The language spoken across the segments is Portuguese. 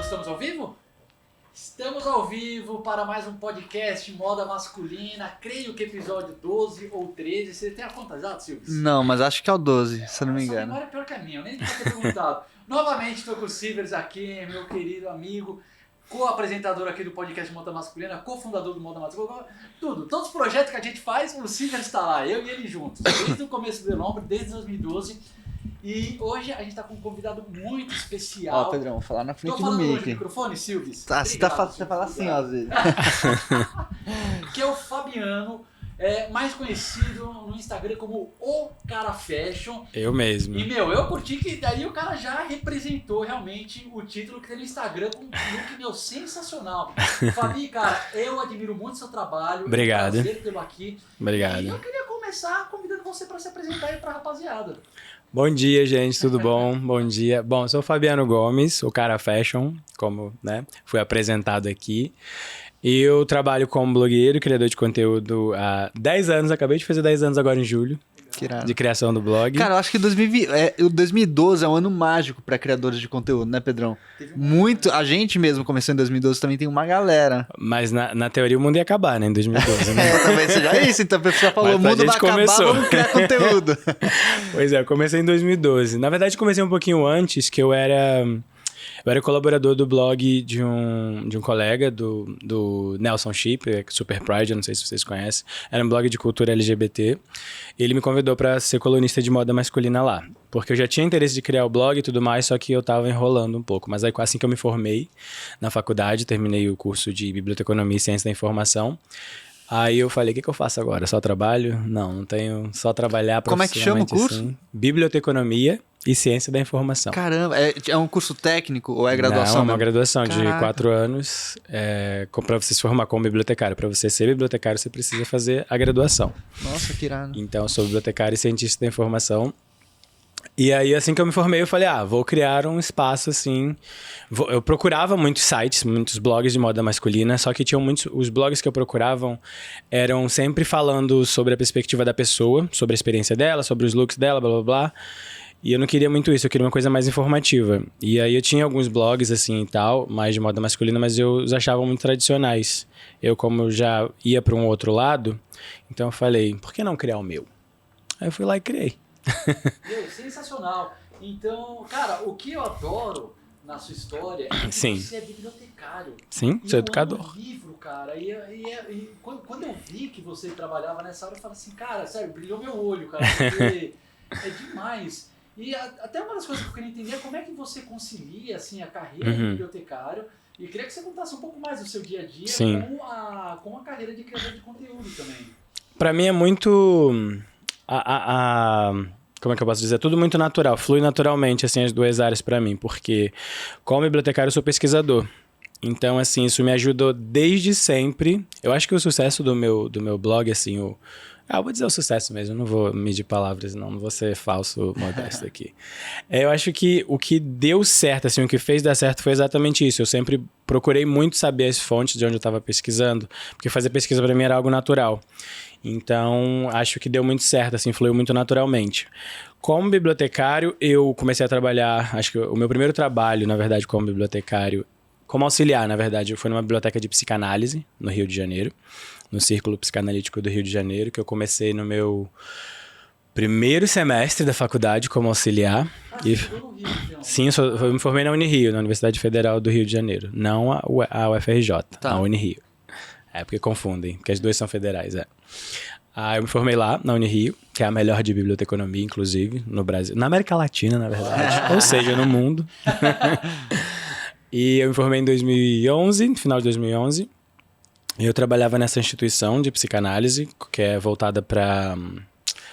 Estamos ao vivo? Estamos ao vivo para mais um podcast Moda Masculina. Creio que episódio 12 ou 13. Você tem a conta já, Silvio? Não, mas acho que é o 12, se eu não me engano. Essa memória é pior que a minha, eu nem devia ter perguntado. Novamente estou com o Silvers aqui, meu querido amigo, co-apresentador aqui do podcast Moda Masculina, cofundador do Moda Masculina, todos os projetos que a gente faz, o Silvers está lá, eu e ele juntos, desde o começo do Elombre, desde 2012. E hoje a gente tá com um convidado muito especial. Ó, Pedrão, vou falar na frente do mic. Tô falando no microfone, Silvio? Tá, você fala assim, ó, às vezes. Que é o Fabiano, mais conhecido no Instagram como O Cara Fashion. Eu mesmo. E, eu curti que daí o cara já representou realmente o título que tem no Instagram com um look, sensacional. Fabi, cara, eu admiro muito seu trabalho. Obrigado. É um prazer tê-lo aqui. Obrigado. E eu queria começar convidando você para se apresentar aí pra rapaziada. Bom dia, gente, tudo bom? Bom dia. Bom, eu sou o Fabiano Gomes, o Cara Fashion, como fui apresentado aqui. E eu trabalho como blogueiro, criador de conteúdo há 10 anos, acabei de fazer 10 anos agora em julho. De criação do blog. Cara, eu acho que 2012 é um ano mágico para criadores de conteúdo, né, Pedrão? Muito. A gente mesmo começou em 2012, também tem uma galera. Mas na teoria o mundo ia acabar, né, em 2012, né? Talvez seja isso. Então a pessoa falou, o mundo vai acabar, vamos criar conteúdo. Pois é, eu comecei em 2012. Na verdade, comecei um pouquinho antes, que eu era colaborador do blog de um colega, do Nelson Chip, Super Pride, eu não sei se vocês conhecem. Era um blog de cultura LGBT. E ele me convidou para ser colunista de moda masculina lá. Porque eu já tinha interesse de criar o blog e tudo mais, só que eu tava enrolando um pouco. Mas aí, assim que eu me formei na faculdade, terminei o curso de Biblioteconomia e Ciência da Informação. Aí eu falei, o que eu faço agora? Só trabalho? Não tenho só trabalhar profissionalmente. Como é que chama o curso? Assim. Biblioteconomia e Ciência da Informação. Caramba, é um curso técnico ou é graduação? Não, é uma graduação Caraca. de 4 anos para você se formar como bibliotecário. Para você ser bibliotecário, você precisa fazer a graduação. Nossa, que irado. Então, eu sou bibliotecário e cientista da informação. E aí, assim que eu me formei, eu falei, vou criar um espaço assim. Eu procurava muitos sites, muitos blogs de moda masculina, só que tinham os blogs que eu procurava eram sempre falando sobre a perspectiva da pessoa, sobre a experiência dela, sobre os looks dela, blá blá blá. E eu não queria muito isso, eu queria uma coisa mais informativa. E aí eu tinha alguns blogs assim e tal, mais de moda masculina, mas eu os achava muito tradicionais. Eu, como já ia para um outro lado, então eu falei, por que não criar o meu? Aí eu fui lá e criei. Sensacional. Então, cara, o que eu adoro na sua história é que você é bibliotecário. Sim, sou educador. Um livro, cara. E quando eu vi que você trabalhava nessa área, eu falei assim, cara, sério, brilhou meu olho, cara, porque é demais. E até uma das coisas que eu queria entender é como é que você concilia assim, a carreira de bibliotecário. E eu queria que você contasse um pouco mais do seu dia a dia com a carreira de criador de conteúdo também. Pra mim é muito... como é que eu posso dizer? Tudo muito natural, flui naturalmente, assim, as duas áreas pra mim, porque como bibliotecário eu sou pesquisador. Então, assim, isso me ajudou desde sempre. Eu acho que o sucesso do meu blog, assim, eu vou dizer o sucesso mesmo, não vou medir palavras, não vou ser falso, modesto aqui. Eu acho que o que deu certo, assim, o que fez dar certo foi exatamente isso. Eu sempre procurei muito saber as fontes de onde eu estava pesquisando, porque fazer pesquisa pra mim era algo natural. Então, acho que deu muito certo, assim, fluiu muito naturalmente. Como bibliotecário, eu comecei a trabalhar, acho que o meu primeiro trabalho, na verdade, como bibliotecário, como auxiliar, na verdade, foi numa biblioteca de psicanálise, no Rio de Janeiro, no Círculo Psicanalítico do Rio de Janeiro, que eu comecei no meu primeiro semestre da faculdade como auxiliar. Chegou no Rio, então. Sim, eu me formei na Unirio, na Universidade Federal do Rio de Janeiro, não a UFRJ, a Unirio. Porque confundem, porque as duas são federais, eu me formei lá, na Unirio, que é a melhor de biblioteconomia, inclusive, no Brasil. Na América Latina, na verdade. Ou seja, no mundo. E eu me formei em 2011, no final de 2011. E eu trabalhava nessa instituição de psicanálise, que é voltada para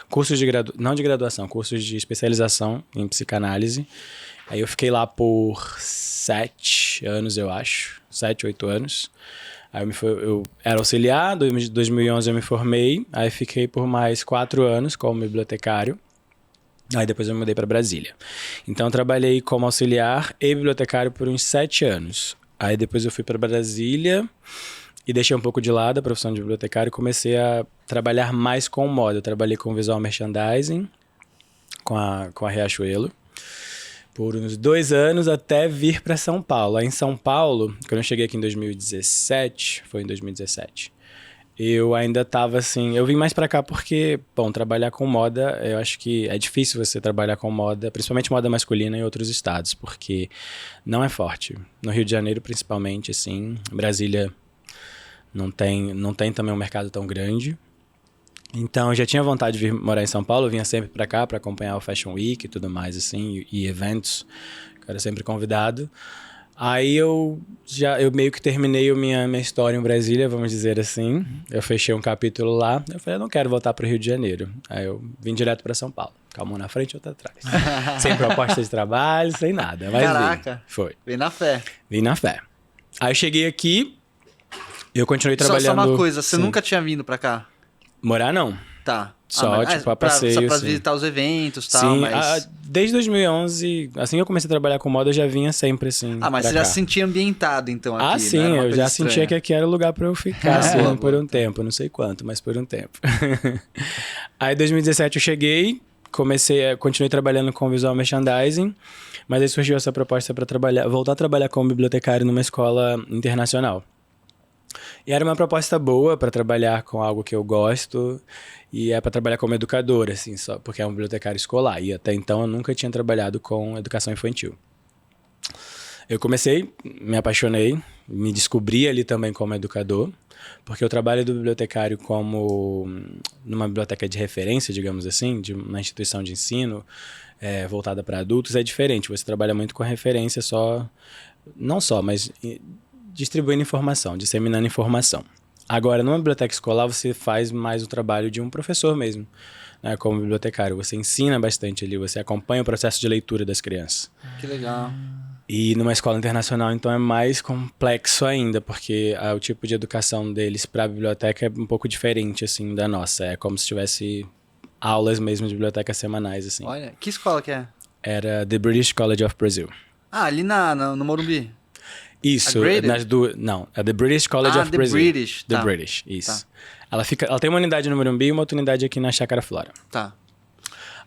cursos não de graduação, cursos de especialização em psicanálise. Aí eu fiquei lá por 7 anos, eu acho. 7, 8 anos. Aí eu era auxiliar, em 2011 eu me formei, aí fiquei por mais 4 anos como bibliotecário, aí depois eu me mudei para Brasília. Então eu trabalhei como auxiliar e bibliotecário por uns 7 anos. Aí depois eu fui para Brasília e deixei um pouco de lado a profissão de bibliotecário e comecei a trabalhar mais com moda. Eu trabalhei com visual merchandising, com a Riachuelo. por uns 2 anos até vir para São Paulo. Aí em São Paulo, quando eu cheguei aqui em 2017, foi em 2017, eu ainda tava assim... Eu vim mais para cá porque, bom, trabalhar com moda, eu acho que é difícil você trabalhar com moda, principalmente moda masculina em outros estados, porque não é forte. No Rio de Janeiro, principalmente, assim, Brasília não tem também um mercado tão grande. Então, eu já tinha vontade de vir morar em São Paulo, eu vinha sempre para cá para acompanhar o Fashion Week e tudo mais, assim, e eventos, eu era sempre convidado. Aí eu meio que terminei a minha história em Brasília, vamos dizer assim. Eu fechei um capítulo lá, eu falei, eu não quero voltar para o Rio de Janeiro. Aí eu vim direto para São Paulo, com uma na frente e outra atrás. Sem proposta de trabalho, sem nada. Mas Caraca, foi. Vem na fé. Vim na fé. Aí eu cheguei aqui, eu continuei trabalhando... Só uma coisa, você sim. nunca tinha vindo para cá? Morar não. Tá. Só, tipo, a passeio, só pra assim. visitar os eventos e tal, Sim, mas... desde 2011, assim que eu comecei a trabalhar com moda, eu já vinha sempre, assim, mas pra você já cá. se sentia ambientado, então, aqui, sim, não era uma eu coisa já estranha. sentia que aqui era o lugar pra eu ficar, assim, Boa, por boa. um tempo, não sei quanto, mas por um tempo. Aí, em 2017, eu cheguei, continuei trabalhando com visual merchandising, mas aí surgiu essa proposta pra voltar a trabalhar como bibliotecário numa escola internacional. E era uma proposta boa para trabalhar com algo que eu gosto e é para trabalhar como educador, assim, só porque é um bibliotecário escolar. E até então eu nunca tinha trabalhado com educação infantil. Eu comecei, me apaixonei, me descobri ali também como educador, porque o trabalho do bibliotecário como numa biblioteca de referência, digamos assim, de uma instituição de ensino voltada para adultos é diferente. Você trabalha muito com a referência não só, mas distribuindo informação, disseminando informação. Agora, numa biblioteca escolar, você faz mais o trabalho de um professor mesmo, né, como bibliotecário. Você ensina bastante ali, você acompanha o processo de leitura das crianças. Que legal. E numa escola internacional, então, é mais complexo ainda, porque o tipo de educação deles para a biblioteca é um pouco diferente, assim, da nossa. É como se tivesse aulas mesmo de biblioteca semanais, assim. Olha, que escola que é? Era The British College of Brazil. Ali no Morumbi. Isso, não, é The British College of The Brazil. British, The tá. British, isso. Tá. Ela tem uma unidade no Morumbi e uma outra unidade aqui na Chácara Flora. Tá.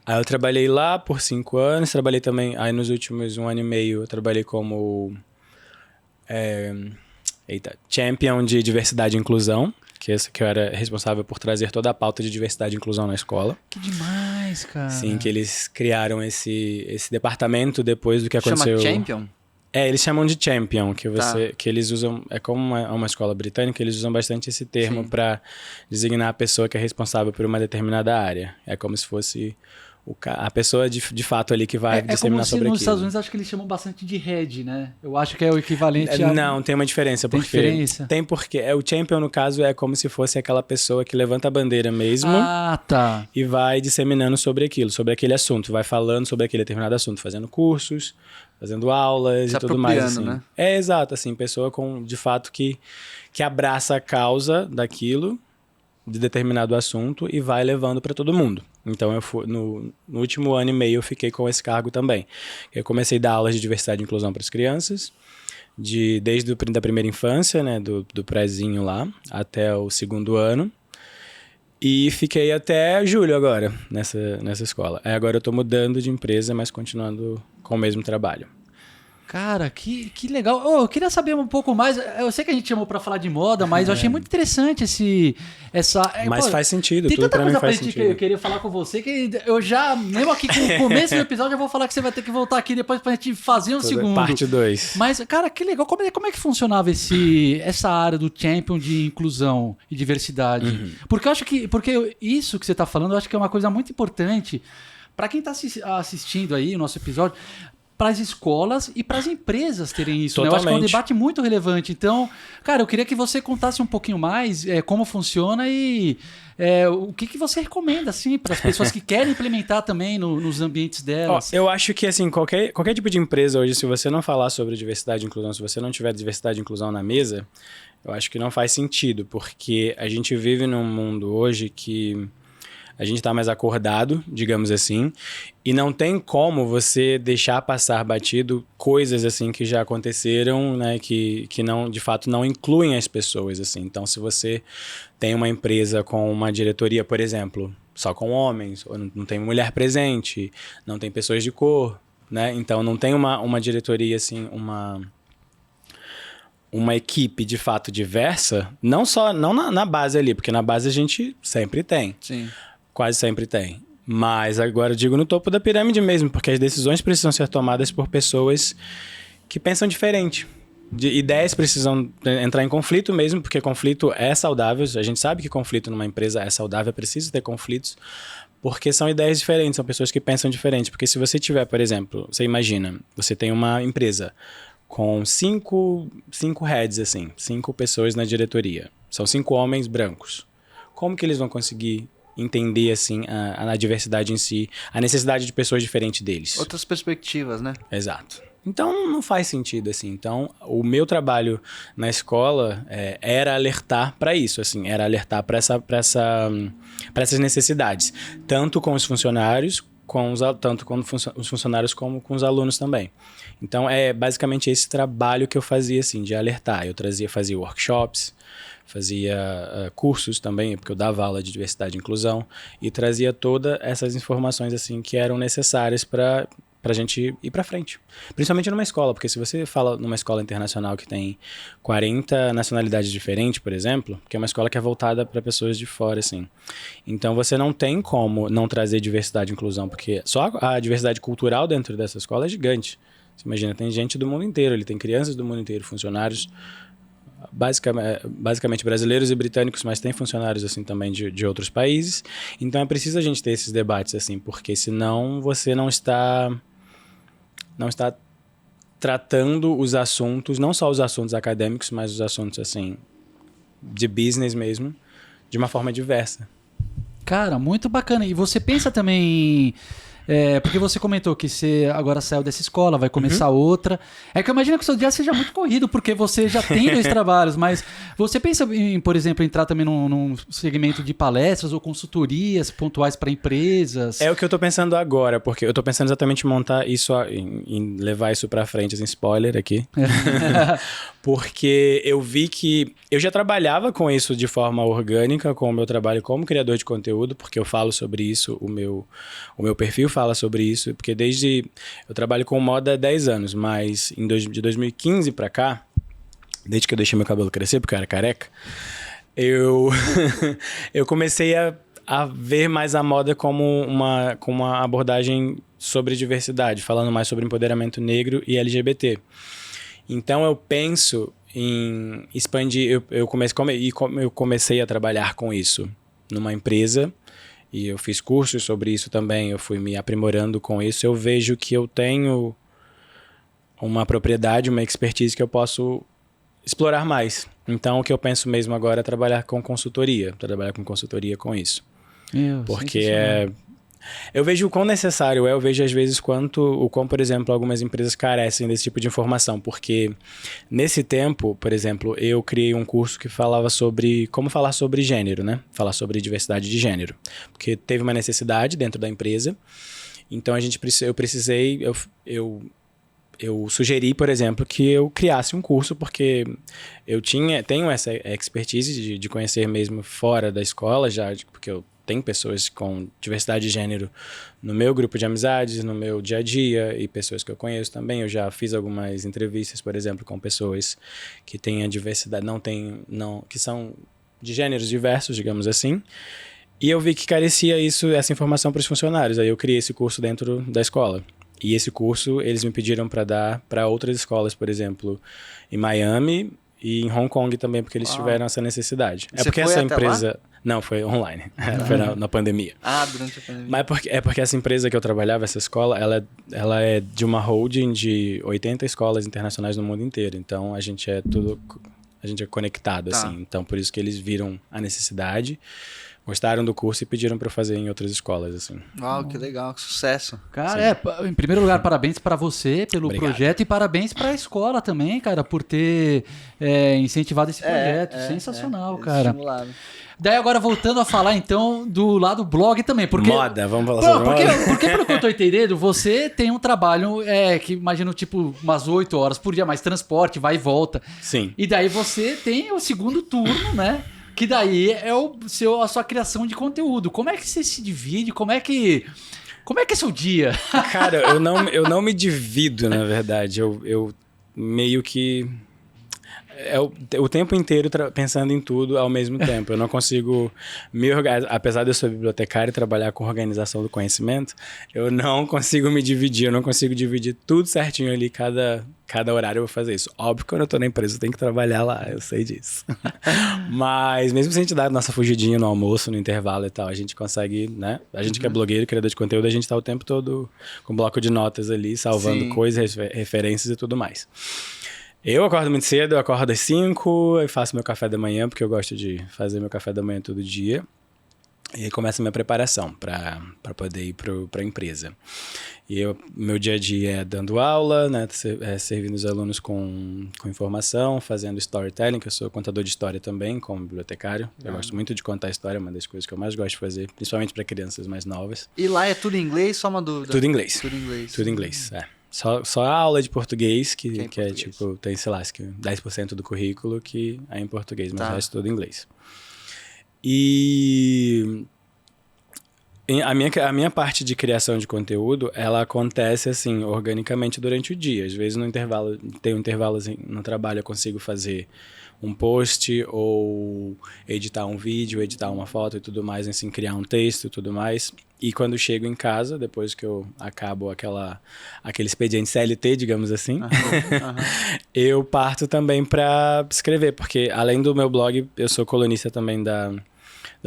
Aí eu trabalhei lá por 5 anos, trabalhei também, aí nos últimos 1 ano e meio, eu trabalhei como champion de diversidade e inclusão, que eu era responsável por trazer toda a pauta de diversidade e inclusão na escola. Que demais, cara. Sim, que eles criaram esse departamento depois do que aconteceu. Chama Champion? Eles chamam de champion, que eles usam, é como uma escola britânica, eles usam bastante esse termo para designar a pessoa que é responsável por uma determinada área. É como se fosse a pessoa de fato ali que vai disseminar sobre aquilo. Nos Estados Unidos acho que eles chamam bastante de head, né? Eu acho que é o equivalente a... Não, tem uma diferença. Tem porque o champion, no caso, é como se fosse aquela pessoa que levanta a bandeira mesmo. Ah, tá. E vai disseminando sobre aquilo, sobre aquele assunto. Vai falando sobre aquele determinado assunto, fazendo cursos, fazendo aulas e tudo mais. Assim. Né? Exato, assim, pessoa de fato que abraça a causa daquilo, de determinado assunto, e vai levando para todo mundo. Então, no último 1 ano e meio, eu fiquei com esse cargo também. Eu comecei a dar aulas de diversidade e inclusão para as crianças, desde a primeira infância, né, do prézinho lá, até o 2º ano. E fiquei até julho agora, nessa escola. Agora eu estou mudando de empresa, mas continuando com o mesmo trabalho. Cara, que legal. Eu queria saber um pouco mais. Eu sei que a gente chamou pra falar de moda, mas eu achei muito interessante Mas faz sentido, tem tudo tanta pra mim coisa pra faz gente que sentido. eu queria falar com você que eu já, mesmo aqui com o começo do episódio, eu vou falar que você vai ter que voltar aqui depois pra gente fazer um segundo. Parte 2. Mas, cara, que legal. Como é que funcionava essa área do champion de inclusão e diversidade? Porque eu acho porque isso que você tá falando, eu acho que é uma coisa muito importante pra quem tá assistindo aí o nosso episódio, para as escolas e para as empresas terem isso. Né? Eu acho que é um debate muito relevante. Então, cara, eu queria que você contasse um pouquinho mais como funciona e o que você recomenda assim, para as pessoas que querem implementar também nos ambientes delas. Eu acho que assim, qualquer tipo de empresa hoje, se você não falar sobre diversidade e inclusão, se você não tiver diversidade e inclusão na mesa, eu acho que não faz sentido, porque a gente vive num mundo hoje que a gente está mais acordado, digamos assim, e não tem como você deixar passar batido coisas assim que já aconteceram, né, que não, de fato não incluem as pessoas, assim. Então, se você tem uma empresa com uma diretoria, por exemplo, só com homens, ou não tem mulher presente, não tem pessoas de cor, né? Então não tem uma diretoria, assim, uma equipe de fato diversa, não na base ali, porque na base a gente sempre tem. Sim. Quase sempre tem. Mas agora eu digo no topo da pirâmide mesmo, porque as decisões precisam ser tomadas por pessoas que pensam diferente. Ideias precisam entrar em conflito mesmo, porque conflito é saudável. A gente sabe que conflito numa empresa é saudável, é preciso ter conflitos, porque são ideias diferentes, são pessoas que pensam diferente. Porque se você tiver, por exemplo, você imagina, você tem uma empresa com cinco heads, assim, 5 pessoas na diretoria. São 5 homens brancos. Como que eles vão conseguir entender, assim, a diversidade em si, a necessidade de pessoas diferentes deles? Outras perspectivas, né? Exato. Então, não faz sentido, assim. Então, o meu trabalho na escola era alertar para isso, assim. Era alertar para essas necessidades. Tanto com os funcionários, tanto com os funcionários como com os alunos também. Então, é basicamente esse trabalho que eu fazia, assim, de alertar. Eu fazia workshops, fazia cursos também, porque eu dava aula de diversidade e inclusão, e trazia todas essas informações, assim, que eram necessárias para a gente ir para frente. Principalmente numa escola, porque se você fala numa escola internacional que tem 40 nacionalidades diferentes, por exemplo, que é uma escola que é voltada para pessoas de fora, assim. Então você não tem como não trazer diversidade e inclusão, porque só a diversidade cultural dentro dessa escola é gigante. Você imagina, tem gente do mundo inteiro, ele tem crianças do mundo inteiro, funcionários basicamente brasileiros e britânicos, mas tem funcionários assim também de outros países. Então é preciso a gente ter esses debates assim, porque senão você não está tratando os assuntos, não só os assuntos acadêmicos, mas os assuntos assim de business mesmo, de uma forma diversa. Cara, muito bacana. E você pensa também... porque você comentou que você agora saiu dessa escola, vai começar outra. É que eu imagino que o seu dia seja muito corrido, porque você já tem 2 trabalhos, mas você pensa em, por exemplo, entrar também num segmento de palestras ou consultorias pontuais para empresas? É o que eu tô pensando agora, porque eu tô pensando exatamente em montar isso, em levar isso pra frente, assim, spoiler aqui. Porque eu vi que eu já trabalhava com isso de forma orgânica, com o meu trabalho como criador de conteúdo, porque eu falo sobre isso, o meu perfil fala sobre isso, porque eu trabalho com moda há 10 anos, mas de 2015 pra cá, desde que eu deixei meu cabelo crescer, porque eu era careca, eu comecei a ver mais a moda como uma abordagem sobre diversidade, falando mais sobre empoderamento negro e LGBT. Então eu penso em expandir, eu comecei a trabalhar com isso numa empresa, e eu fiz cursos sobre isso também, eu fui me aprimorando com isso. Eu vejo que eu tenho uma propriedade, uma expertise que eu posso explorar mais. Então, o que eu penso mesmo agora é trabalhar com consultoria com isso. Porque eu vejo o quão necessário eu vejo às vezes o quão, por exemplo, algumas empresas carecem desse tipo de informação, porque nesse tempo, por exemplo, eu criei um curso que falava sobre como falar sobre gênero, né? Falar sobre diversidade de gênero, porque teve uma necessidade dentro da empresa, então eu sugeri, por exemplo, que eu criasse um curso, porque eu tenho essa expertise de conhecer mesmo fora da escola, já porque eu tenho pessoas com diversidade de gênero no meu grupo de amizades, no meu dia a dia, e pessoas que eu conheço também. Eu já fiz algumas entrevistas, por exemplo, com pessoas que têm a diversidade, que são de gêneros diversos, digamos assim. E eu vi que carecia essa informação para os funcionários. Aí eu criei esse curso dentro da escola. E esse curso eles me pediram para dar para outras escolas, por exemplo, em Miami e em Hong Kong também, porque eles tiveram essa necessidade. Você porque essa empresa... Não, foi online. Foi na pandemia. Durante a pandemia. Mas porque essa empresa que eu trabalhava, essa escola, ela é de uma holding de 80 escolas internacionais no mundo inteiro. Então, a gente é conectado, assim. Então, por isso que eles viram a necessidade, gostaram do curso e pediram para eu fazer em outras escolas, assim. Uau, que legal, que sucesso. Cara, em primeiro lugar, parabéns para você pelo projeto e parabéns para a escola também, cara, por ter incentivado esse projeto. Sensacional, cara. Estimulado. Daí agora voltando a falar então do lado blog também, porque... Moda, vamos falar sobre moda. Porque pelo que eu tô entendendo, você tem um trabalho que imagino tipo umas 8 horas por dia, mais transporte, vai e volta. Sim. E daí você tem o segundo turno, né? Que daí é a sua criação de conteúdo. Como é que você se divide? Como é que Como é que é seu dia? Cara, eu não me divido, na verdade. Eu meio que... o tempo inteiro pensando em tudo ao mesmo tempo. Eu não consigo me organizar. Apesar de eu ser bibliotecário e trabalhar com organização do conhecimento, eu não consigo me dividir. Eu não consigo dividir tudo certinho ali. Cada horário eu vou fazer isso. Óbvio que quando eu tô na empresa eu tenho que trabalhar lá. Eu sei disso. Mas mesmo se a gente dá nossa fugidinha no almoço, no intervalo e tal, a gente consegue, né? A gente que é blogueiro, criador de conteúdo, a gente tá o tempo todo com um bloco de notas ali, salvando coisas, referências e tudo mais. Eu acordo muito cedo, eu acordo às 5 e faço meu café da manhã, porque eu gosto de fazer meu café da manhã todo dia. E aí começa a minha preparação para poder ir para a empresa. E meu dia a dia é dando aula, né, servindo os alunos com informação, fazendo storytelling, que eu sou contador de história também, como bibliotecário. Eu gosto muito de contar história, é uma das coisas que eu mais gosto de fazer, principalmente para crianças mais novas. E lá é tudo em inglês? Só uma dúvida. Tudo em inglês. Tudo em inglês. Tudo em inglês, é. Só a aula de português, que é tipo, tem, sei lá, 10% do currículo que é em português, mas o resto é tudo em inglês. E a minha parte de criação de conteúdo, ela acontece assim, organicamente durante o dia. Às vezes no intervalo, tem um intervalo assim, no trabalho eu consigo fazer um post ou editar um vídeo, editar uma foto e tudo mais, assim, criar um texto e tudo mais. E quando eu chego em casa, depois que eu acabo aquele expediente CLT, digamos assim, eu parto também para escrever, porque além do meu blog, eu sou colunista também da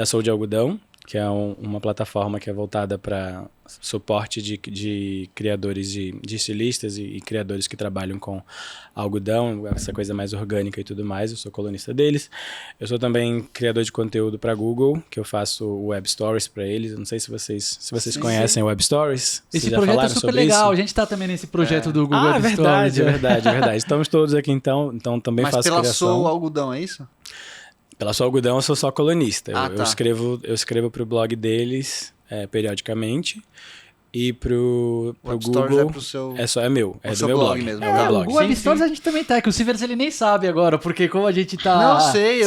Sou de Algodão, que é uma plataforma que é voltada para suporte de criadores, de estilistas e criadores que trabalham com algodão, essa coisa mais orgânica e tudo mais. Eu sou colunista deles. Eu sou também criador de conteúdo para Google, que eu faço Web Stories para eles. Eu não sei se vocês conhecem Web Stories. Esse projeto é super legal. Isso? A gente está também nesse projeto do Google Web verdade, Stories. Verdade. Estamos todos aqui então também Mas faço criação. Mas pela Sou Algodão, é isso? Pela Sou Algodão eu sou só colunista. Tá. Eu escrevo pro blog deles periodicamente. E pro Google é meu, é do meu blog mesmo. É, o Google Web Stories a gente também tá, que o Silvers ele nem sabe agora, porque como a gente tá... Não, sei.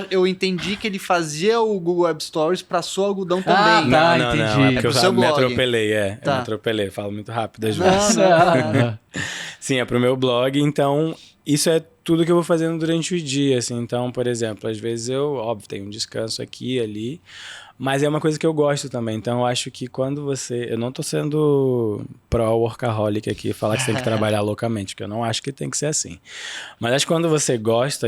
Eu entendi que ele fazia o Google Web Stories pra Sou Algodão também. Não, entendi. É porque eu me atropelei, eu me atropelei, falo muito rápido às vezes. Não. Sim, é pro meu blog, então isso é tudo que eu vou fazendo durante o dia, assim. Então, por exemplo, às vezes óbvio, tenho um descanso aqui e ali, mas é uma coisa que eu gosto também. Então, eu acho que quando eu não tô sendo pró-workaholic aqui, falar que você tem que trabalhar loucamente, porque eu não acho que tem que ser assim. Mas acho que quando você gosta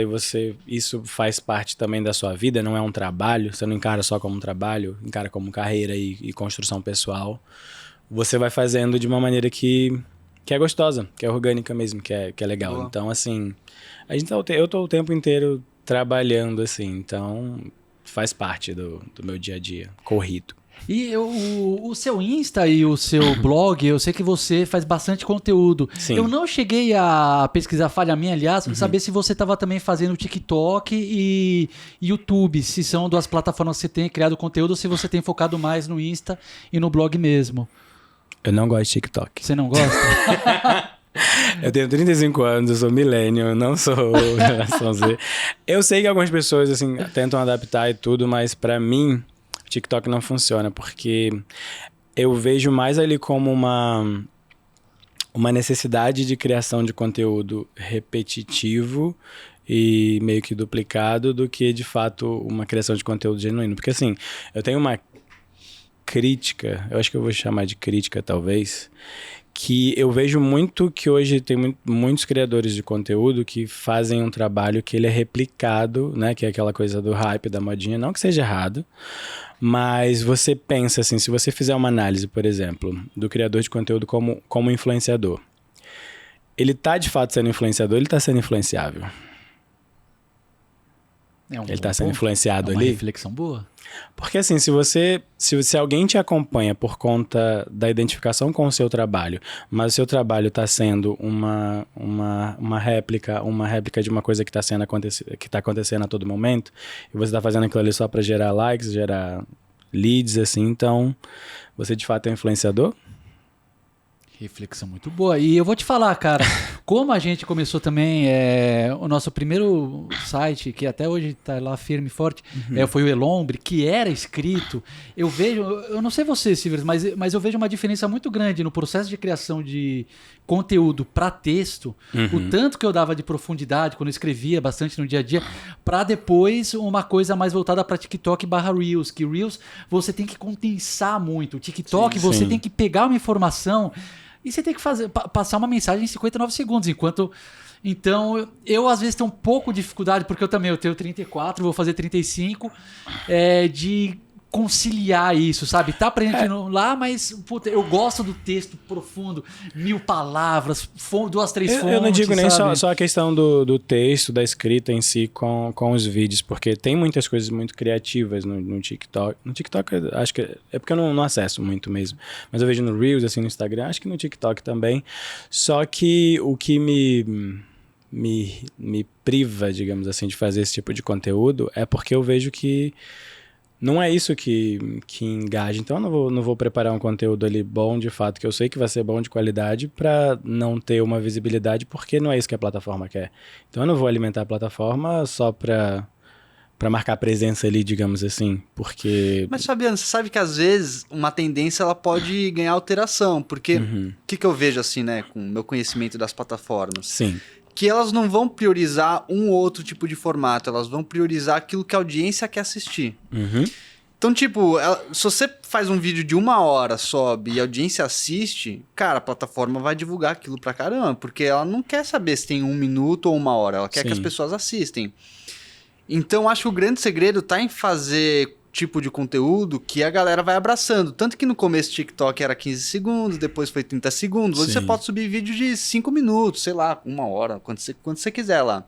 isso faz parte também da sua vida, não é um trabalho, você não encara só como um trabalho, encara como carreira e construção pessoal, você vai fazendo de uma maneira que é gostosa, que é orgânica mesmo, que é legal. Boa. Então, assim, eu tô o tempo inteiro trabalhando, assim, então faz parte do meu dia a dia, corrido. E o seu Insta e o seu blog, eu sei que você faz bastante conteúdo. Sim. Eu não cheguei a pesquisar, falha minha, aliás, para saber se você estava também fazendo TikTok e YouTube, se são duas plataformas que você tem criado conteúdo ou se você tem focado mais no Insta e no blog mesmo. Eu não gosto de TikTok. Você não gosta? Eu tenho 35 anos, eu sou millennial, não sou geração Z. Eu sei que algumas pessoas assim tentam adaptar e tudo, mas pra mim, o TikTok não funciona, porque eu vejo mais ali como uma necessidade de criação de conteúdo repetitivo e meio que duplicado do que, de fato, uma criação de conteúdo genuíno. Porque assim, eu tenho uma crítica, eu acho que eu vou chamar de crítica talvez, que eu vejo muito que hoje tem muitos criadores de conteúdo que fazem um trabalho que ele é replicado, né, que é aquela coisa do hype, da modinha, não que seja errado, mas você pensa assim, se você fizer uma análise, por exemplo, do criador de conteúdo como influenciador, ele tá de fato sendo influenciador, ele tá sendo influenciável? Ele está sendo influenciado ali. É uma reflexão boa. Porque assim, se alguém te acompanha por conta da identificação com o seu trabalho, mas o seu trabalho está sendo uma réplica de uma coisa que está acontecendo a todo momento, e você está fazendo aquilo ali só para gerar likes, gerar leads, assim, então você de fato é um influenciador? Reflexão muito boa. E eu vou te falar, cara, como a gente começou também, o nosso primeiro site, que até hoje está lá firme e forte, foi o Elombre, que era escrito. Eu não sei você, Silvers, mas eu vejo uma diferença muito grande no processo de criação de conteúdo para texto, o tanto que eu dava de profundidade quando eu escrevia bastante no dia a dia, para depois uma coisa mais voltada para TikTok / Reels, que Reels você tem que condensar muito, o TikTok você tem que pegar uma informação e você tem que passar uma mensagem em 59 segundos, Então, eu às vezes tenho um pouco de dificuldade, porque eu tenho 34, vou fazer 35, de conciliar isso, sabe? Tá aprendendo lá, mas puta, eu gosto do texto profundo, 1000 palavras, 2, 3 fontes. Eu não digo nem sabe? só a questão do texto, da escrita em si com os vídeos, porque tem muitas coisas muito criativas no TikTok. No TikTok, acho que é porque eu não acesso muito mesmo. Mas eu vejo no Reels, assim, no Instagram, acho que no TikTok também. Só que o que me priva, digamos assim, de fazer esse tipo de conteúdo é porque eu vejo que não é isso que engaja. Então eu não vou preparar um conteúdo ali bom, de fato, que eu sei que vai ser bom de qualidade, para não ter uma visibilidade, porque não é isso que a plataforma quer. Então eu não vou alimentar a plataforma só para marcar presença ali, digamos assim, porque... Mas, Fabiano, você sabe que às vezes uma tendência ela pode ganhar alteração, porque o que eu vejo assim, né, com o meu conhecimento das plataformas? Sim. Que elas não vão priorizar um ou outro tipo de formato, elas vão priorizar aquilo que a audiência quer assistir. Então, tipo, se você faz um vídeo de 1 hora, sobe e a audiência assiste, cara, a plataforma vai divulgar aquilo pra caramba, porque ela não quer saber se tem 1 minuto ou 1 hora, ela quer que as pessoas assistem. Então, acho que o grande segredo tá em fazer tipo de conteúdo que a galera vai abraçando. Tanto que no começo o TikTok era 15 segundos, depois foi 30 segundos. Hoje você pode subir vídeo de 5 minutos, sei lá, 1 hora, quando você quiser lá.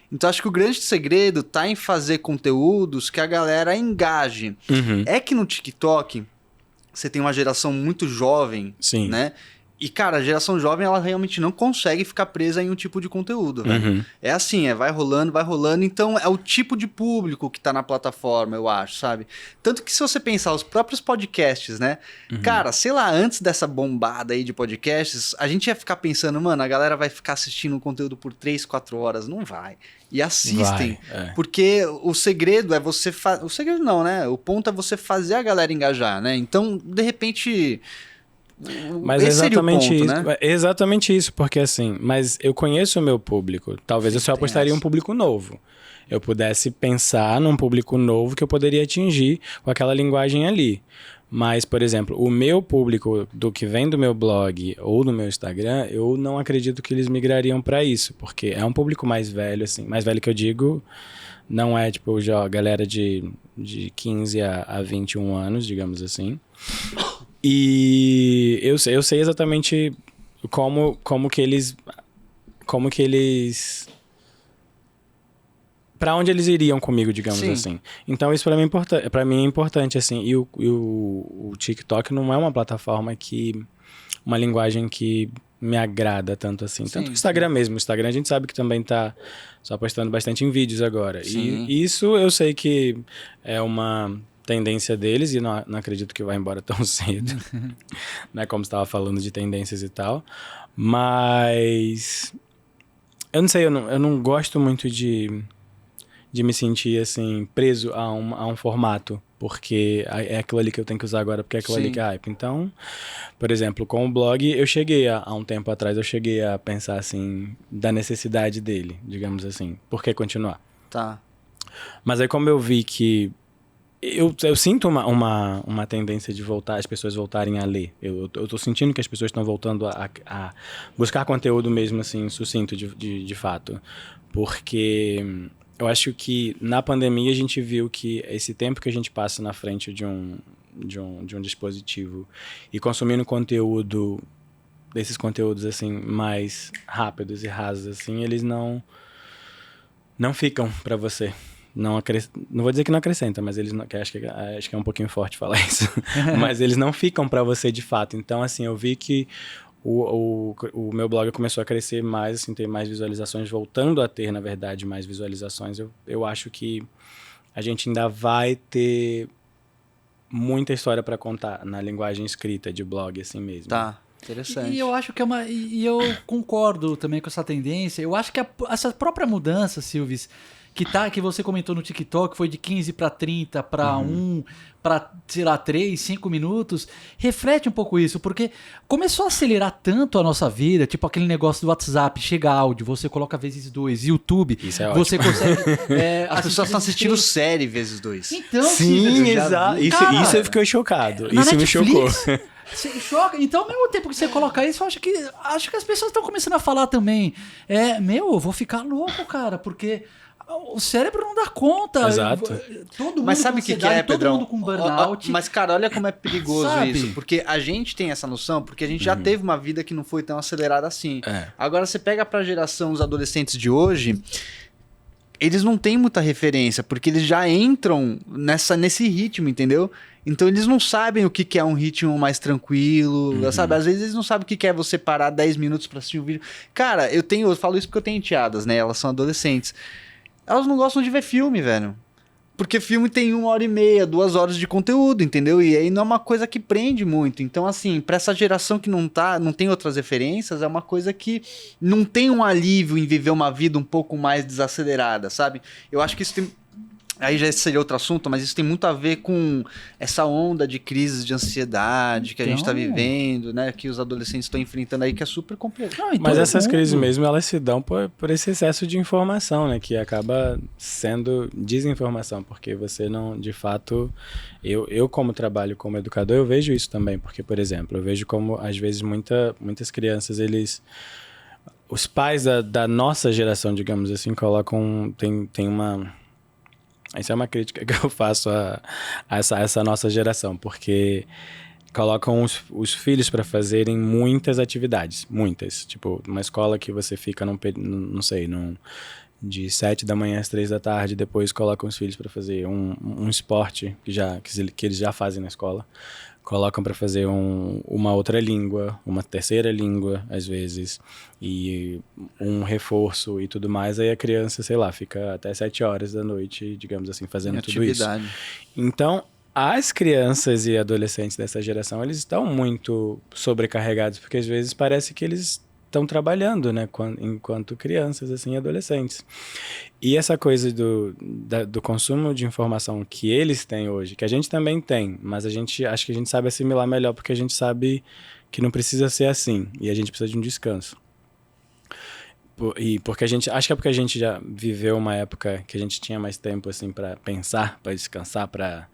Então acho que o grande segredo tá em fazer conteúdos que a galera engaje. É que no TikTok você tem uma geração muito jovem, né? E, cara, a geração jovem, ela realmente não consegue ficar presa em um tipo de conteúdo, velho. É assim, vai rolando. Então, é o tipo de público que tá na plataforma, eu acho, sabe? Tanto que se você pensar, os próprios podcasts, né? Cara, sei lá, antes dessa bombada aí de podcasts, a gente ia ficar pensando, mano, a galera vai ficar assistindo um conteúdo por 3, 4 horas. Não vai. E assistem. Porque o segredo é você... O segredo não, né? O ponto é você fazer a galera engajar, né? Então, de repente... Mas esse seria o ponto, isso, né? Exatamente isso, porque assim, mas eu conheço o meu público, talvez eu só apostaria em um público novo. Eu pudesse pensar num público novo que eu poderia atingir com aquela linguagem ali. Mas, por exemplo, o meu público do que vem do meu blog ou do meu Instagram, eu não acredito que eles migrariam para isso, porque é um público mais velho, assim, mais velho que eu digo, não é tipo a galera de 15 a 21 anos, digamos assim. E eu sei exatamente como que eles para onde eles iriam comigo, digamos assim. Então isso para mim é importante assim. E o TikTok não é uma plataforma uma linguagem que me agrada tanto assim. Tanto o Instagram mesmo. O Instagram a gente sabe que também tá só postando bastante em vídeos agora. E isso eu sei que é uma tendência deles e não acredito que vai embora tão cedo, né? Como você estava falando de tendências e tal, mas eu não sei, eu não gosto muito de me sentir assim preso a um formato, porque é aquilo ali que eu tenho que usar agora, porque é aquilo ali que é hype. Então, por exemplo, com o blog, eu cheguei há um tempo atrás, eu cheguei a pensar assim da necessidade dele, digamos assim, por que continuar? Tá. Mas aí como eu vi que eu sinto uma tendência de voltar, as pessoas voltarem a ler. Eu tô sentindo que as pessoas estão voltando a buscar conteúdo mesmo assim, sucinto de fato. Porque eu acho que na pandemia a gente viu que esse tempo que a gente passa na frente de um dispositivo e consumindo conteúdo, desses conteúdos assim, mais rápidos e rasos, assim, eles não ficam para você. Não vou dizer que não acrescenta, mas eles não, acho que é um pouquinho forte falar isso. Mas eles não ficam para você de fato. Então, assim, eu vi que o meu blog começou a crescer mais, assim, ter mais visualizações, voltando a ter, na verdade, mais visualizações. Eu acho que a gente ainda vai ter muita história para contar na linguagem escrita de blog, assim mesmo. Tá. Interessante. E eu acho que e eu concordo também com essa tendência. Eu acho que essa própria mudança, Silvis, que você comentou no TikTok, foi de 15 para 30, para 1, para, sei lá, 3, 5 minutos, reflete um pouco isso, porque começou a acelerar tanto a nossa vida, tipo aquele negócio do WhatsApp, chega áudio, você coloca vezes 2, YouTube, isso é você ótimo. consegue... As pessoas estão assistindo série vezes 2. Então, Sim, exato. Isso eu fiquei chocado. Isso me chocou. Você choca. Então, ao mesmo tempo que você coloca isso, eu acho que as pessoas estão começando a falar também. Eu vou ficar louco, cara, porque o cérebro não dá conta. Exato. Todo mundo Mas sabe o que é, Pedrão? Todo mundo com burnout. Mas, cara, olha como é perigoso Sabe? isso. Porque a gente tem essa noção, porque a gente já teve uma vida que não foi tão acelerada assim. Agora, você pega pra geração, os adolescentes de hoje, eles não têm muita referência, porque eles já entram nesse ritmo, entendeu? Então eles não sabem o que é um ritmo mais tranquilo, sabe? Às vezes eles não sabem o que é você parar 10 minutos pra assistir um vídeo. Cara, eu falo isso porque eu tenho enteadas, né? Elas são adolescentes. Elas não gostam de ver filme, velho. Porque filme tem 1h30, 2 horas de conteúdo, entendeu? E aí não é uma coisa que prende muito. Então, assim, pra essa geração que não tem outras referências, é uma coisa que não tem um alívio em viver uma vida um pouco mais desacelerada, sabe? Eu acho que isso tem... Aí já seria outro assunto, mas isso tem muito a ver com essa onda de crises de ansiedade que a gente tá vivendo, né? Que os adolescentes estão enfrentando aí, que é super complexo. Mas essas crises mesmo, elas se dão por esse excesso de informação, né? Que acaba sendo desinformação, porque você não, de fato... Eu como trabalho como educador, eu vejo isso também, porque, por exemplo, eu vejo como, às vezes, muitas crianças, os pais da nossa geração, digamos assim, colocam... Tem uma... Isso é uma crítica que eu faço a essa nossa geração, porque colocam os filhos para fazerem muitas atividades, muitas. Tipo, uma escola que você fica de 7 da manhã às 3 da tarde, depois colocam os filhos para fazer um esporte que eles já fazem na escola. Colocam para fazer uma outra língua, uma terceira língua, às vezes, e um reforço e tudo mais. Aí a criança, sei lá, fica até 7 horas da noite, digamos assim, fazendo tudo isso. Então, as crianças e adolescentes dessa geração, eles estão muito sobrecarregados, porque às vezes parece que eles estão trabalhando, né, enquanto crianças, assim, adolescentes. E essa coisa do consumo de informação que eles têm hoje, que a gente também tem, mas acho que a gente sabe assimilar melhor, porque a gente sabe que não precisa ser assim, e a gente precisa de um descanso. E porque acho que é porque a gente já viveu uma época que a gente tinha mais tempo, assim, para pensar, para descansar, para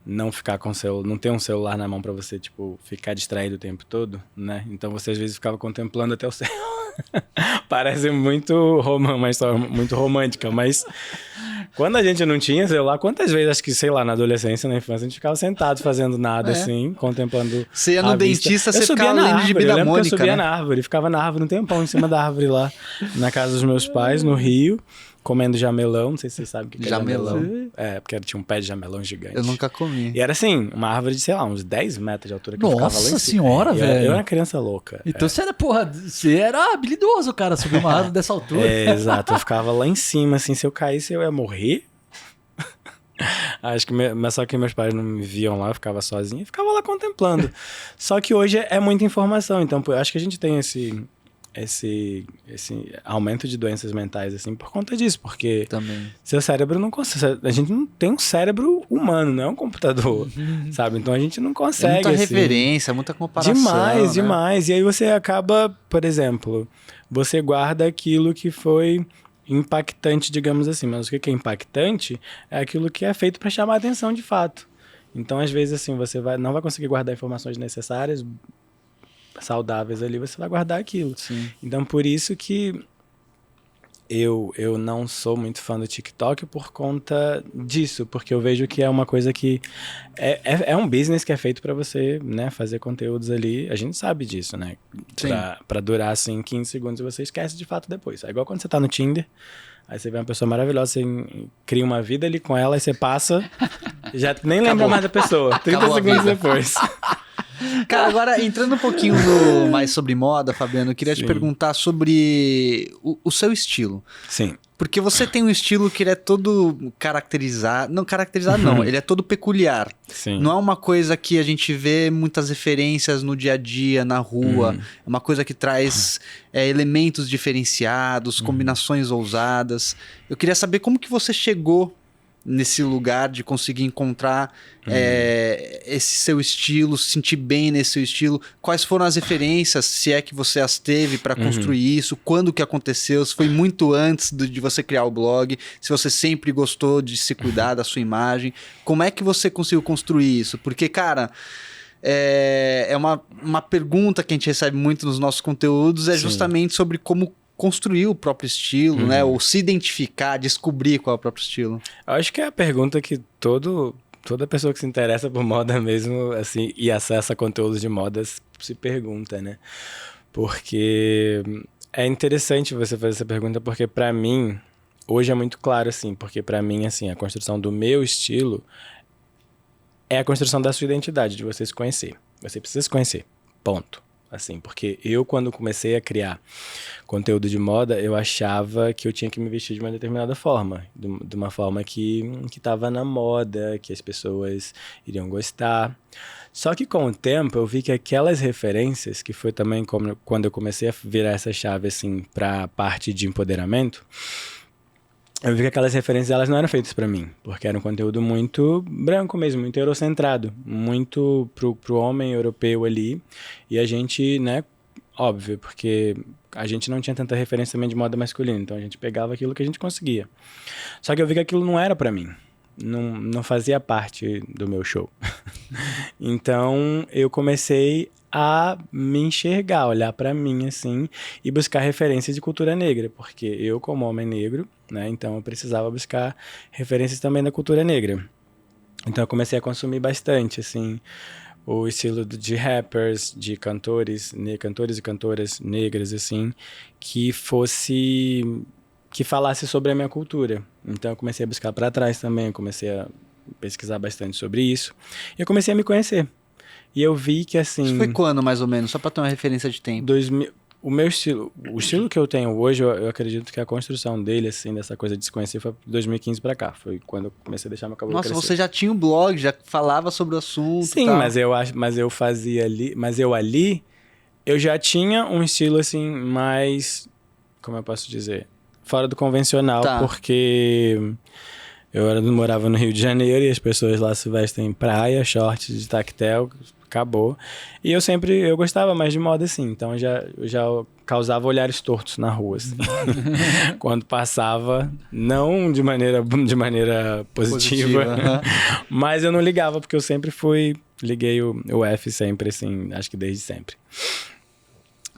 não ficar não ter um celular na mão pra você, tipo, ficar distraído o tempo todo, né? Então você às vezes ficava contemplando até o céu. Parece muito romântica, mas quando a gente não tinha celular, quantas vezes, acho que, sei lá, na adolescência, na infância, a gente ficava sentado fazendo nada, assim, contemplando. Você ia no dentista, você ficava lendo de Vida Mônica, eu subia na árvore, ficava na árvore um tempão em cima da árvore lá, na casa dos meus pais, no Rio. Comendo jamelão, não sei se vocês sabem o que é jamelão. Porque tinha um pé de jamelão gigante. Eu nunca comi. E era assim, uma árvore de, sei lá, uns 10 metros de altura que ficava lá em cima. Nossa senhora, velho. Eu era uma criança louca. Então você era habilidoso, cara, subir uma árvore dessa altura. Exato. Eu ficava lá em cima, assim, se eu caísse eu ia morrer. Acho que só que meus pais não me viam lá, eu ficava sozinho e ficava lá contemplando. Só que hoje é muita informação, então acho que a gente tem esse aumento de doenças mentais, assim, por conta disso, porque também. Seu cérebro não consegue, a gente não tem um cérebro humano, não é um computador, sabe? Então a gente não consegue, muita referência, muita comparação. Demais, e aí você acaba, por exemplo, você guarda aquilo que foi impactante, digamos assim, mas o que é impactante é aquilo que é feito para chamar a atenção de fato. Então, às vezes, assim, você não vai conseguir guardar informações necessárias, saudáveis ali, você vai guardar aquilo. Sim. Então, por isso que eu não sou muito fã do TikTok por conta disso, porque eu vejo que é uma coisa que é um business que é feito para você, né, fazer conteúdos ali, a gente sabe disso, né, pra durar assim 15 segundos e você esquece de fato depois. É igual quando você tá no Tinder, aí você vê uma pessoa maravilhosa, você cria uma vida ali com ela, aí você passa, já nem lembra mais da pessoa, 30 segundos depois. Cara, agora entrando um pouquinho mais sobre moda, Fabiano, eu queria te perguntar sobre o seu estilo. Sim. Porque você tem um estilo que ele é todo caracterizado. Não, caracterizado não, ele é todo peculiar. Sim. Não é uma coisa que a gente vê muitas referências no dia a dia, na rua. É uma coisa que traz elementos diferenciados, combinações ousadas. Eu queria saber como que você chegou nesse lugar de conseguir encontrar esse seu estilo, se sentir bem nesse seu estilo. Quais foram as referências, se é que você as teve para construir isso? Quando que aconteceu? Se foi muito antes de você criar o blog? Se você sempre gostou de se cuidar da sua imagem? Como é que você conseguiu construir isso? Porque, cara... É uma pergunta que a gente recebe muito nos nossos conteúdos, justamente sobre como construir o próprio estilo, né? Ou se identificar, descobrir qual é o próprio estilo. Eu acho que é a pergunta que toda pessoa que se interessa por moda mesmo, assim, e acessa conteúdos de modas se pergunta, né? Porque é interessante você fazer essa pergunta, porque pra mim, hoje é muito claro, assim, porque pra mim, assim, a construção do meu estilo é a construção da sua identidade, de você se conhecer. Você precisa se conhecer, ponto. Assim, porque eu, quando comecei a criar conteúdo de moda, eu achava que eu tinha que me vestir de uma determinada forma. De uma forma que estava na moda, que as pessoas iriam gostar. Só que com o tempo, eu vi que aquelas referências, que foi também quando eu comecei a virar essa chave, assim, para a parte de empoderamento, eu vi que aquelas referências, elas não eram feitas pra mim, porque era um conteúdo muito branco mesmo, muito eurocentrado, muito pro homem europeu ali, e a gente, né, óbvio, porque a gente não tinha tanta referência também de moda masculina, então a gente pegava aquilo que a gente conseguia. Só que eu vi que aquilo não era pra mim, não fazia parte do meu show. Então eu comecei a me enxergar, olhar pra mim assim e buscar referências de cultura negra, porque eu, como homem negro, né, então eu precisava buscar referências também da cultura negra. Então eu comecei a consumir bastante, assim, o estilo de rappers, de cantores e cantoras negras, assim, que falasse sobre a minha cultura. Então eu comecei a buscar para trás também, comecei a pesquisar bastante sobre isso, e eu comecei a me conhecer. E eu vi que, assim... Isso foi quando, mais ou menos? Só pra ter uma referência de tempo. O estilo que eu tenho hoje, eu acredito que a construção dele, assim, dessa coisa de se conhecer, foi de 2015 pra cá. Foi quando eu comecei a deixar meu cabelo crescer. Nossa, você já tinha um blog, já falava sobre o assunto. Sim, tal. mas eu fazia ali... Mas eu ali, eu já tinha um estilo, assim, mais... Como eu posso dizer? Fora do convencional, porque... Eu morava no Rio de Janeiro e as pessoas lá se vestem em praia, shorts de tactel, acabou. E eu gostava mais de moda assim, então eu já causava olhares tortos na rua, assim. Quando passava, não de maneira positiva. Mas eu não ligava, porque eu sempre liguei o F sempre, assim, acho que desde sempre.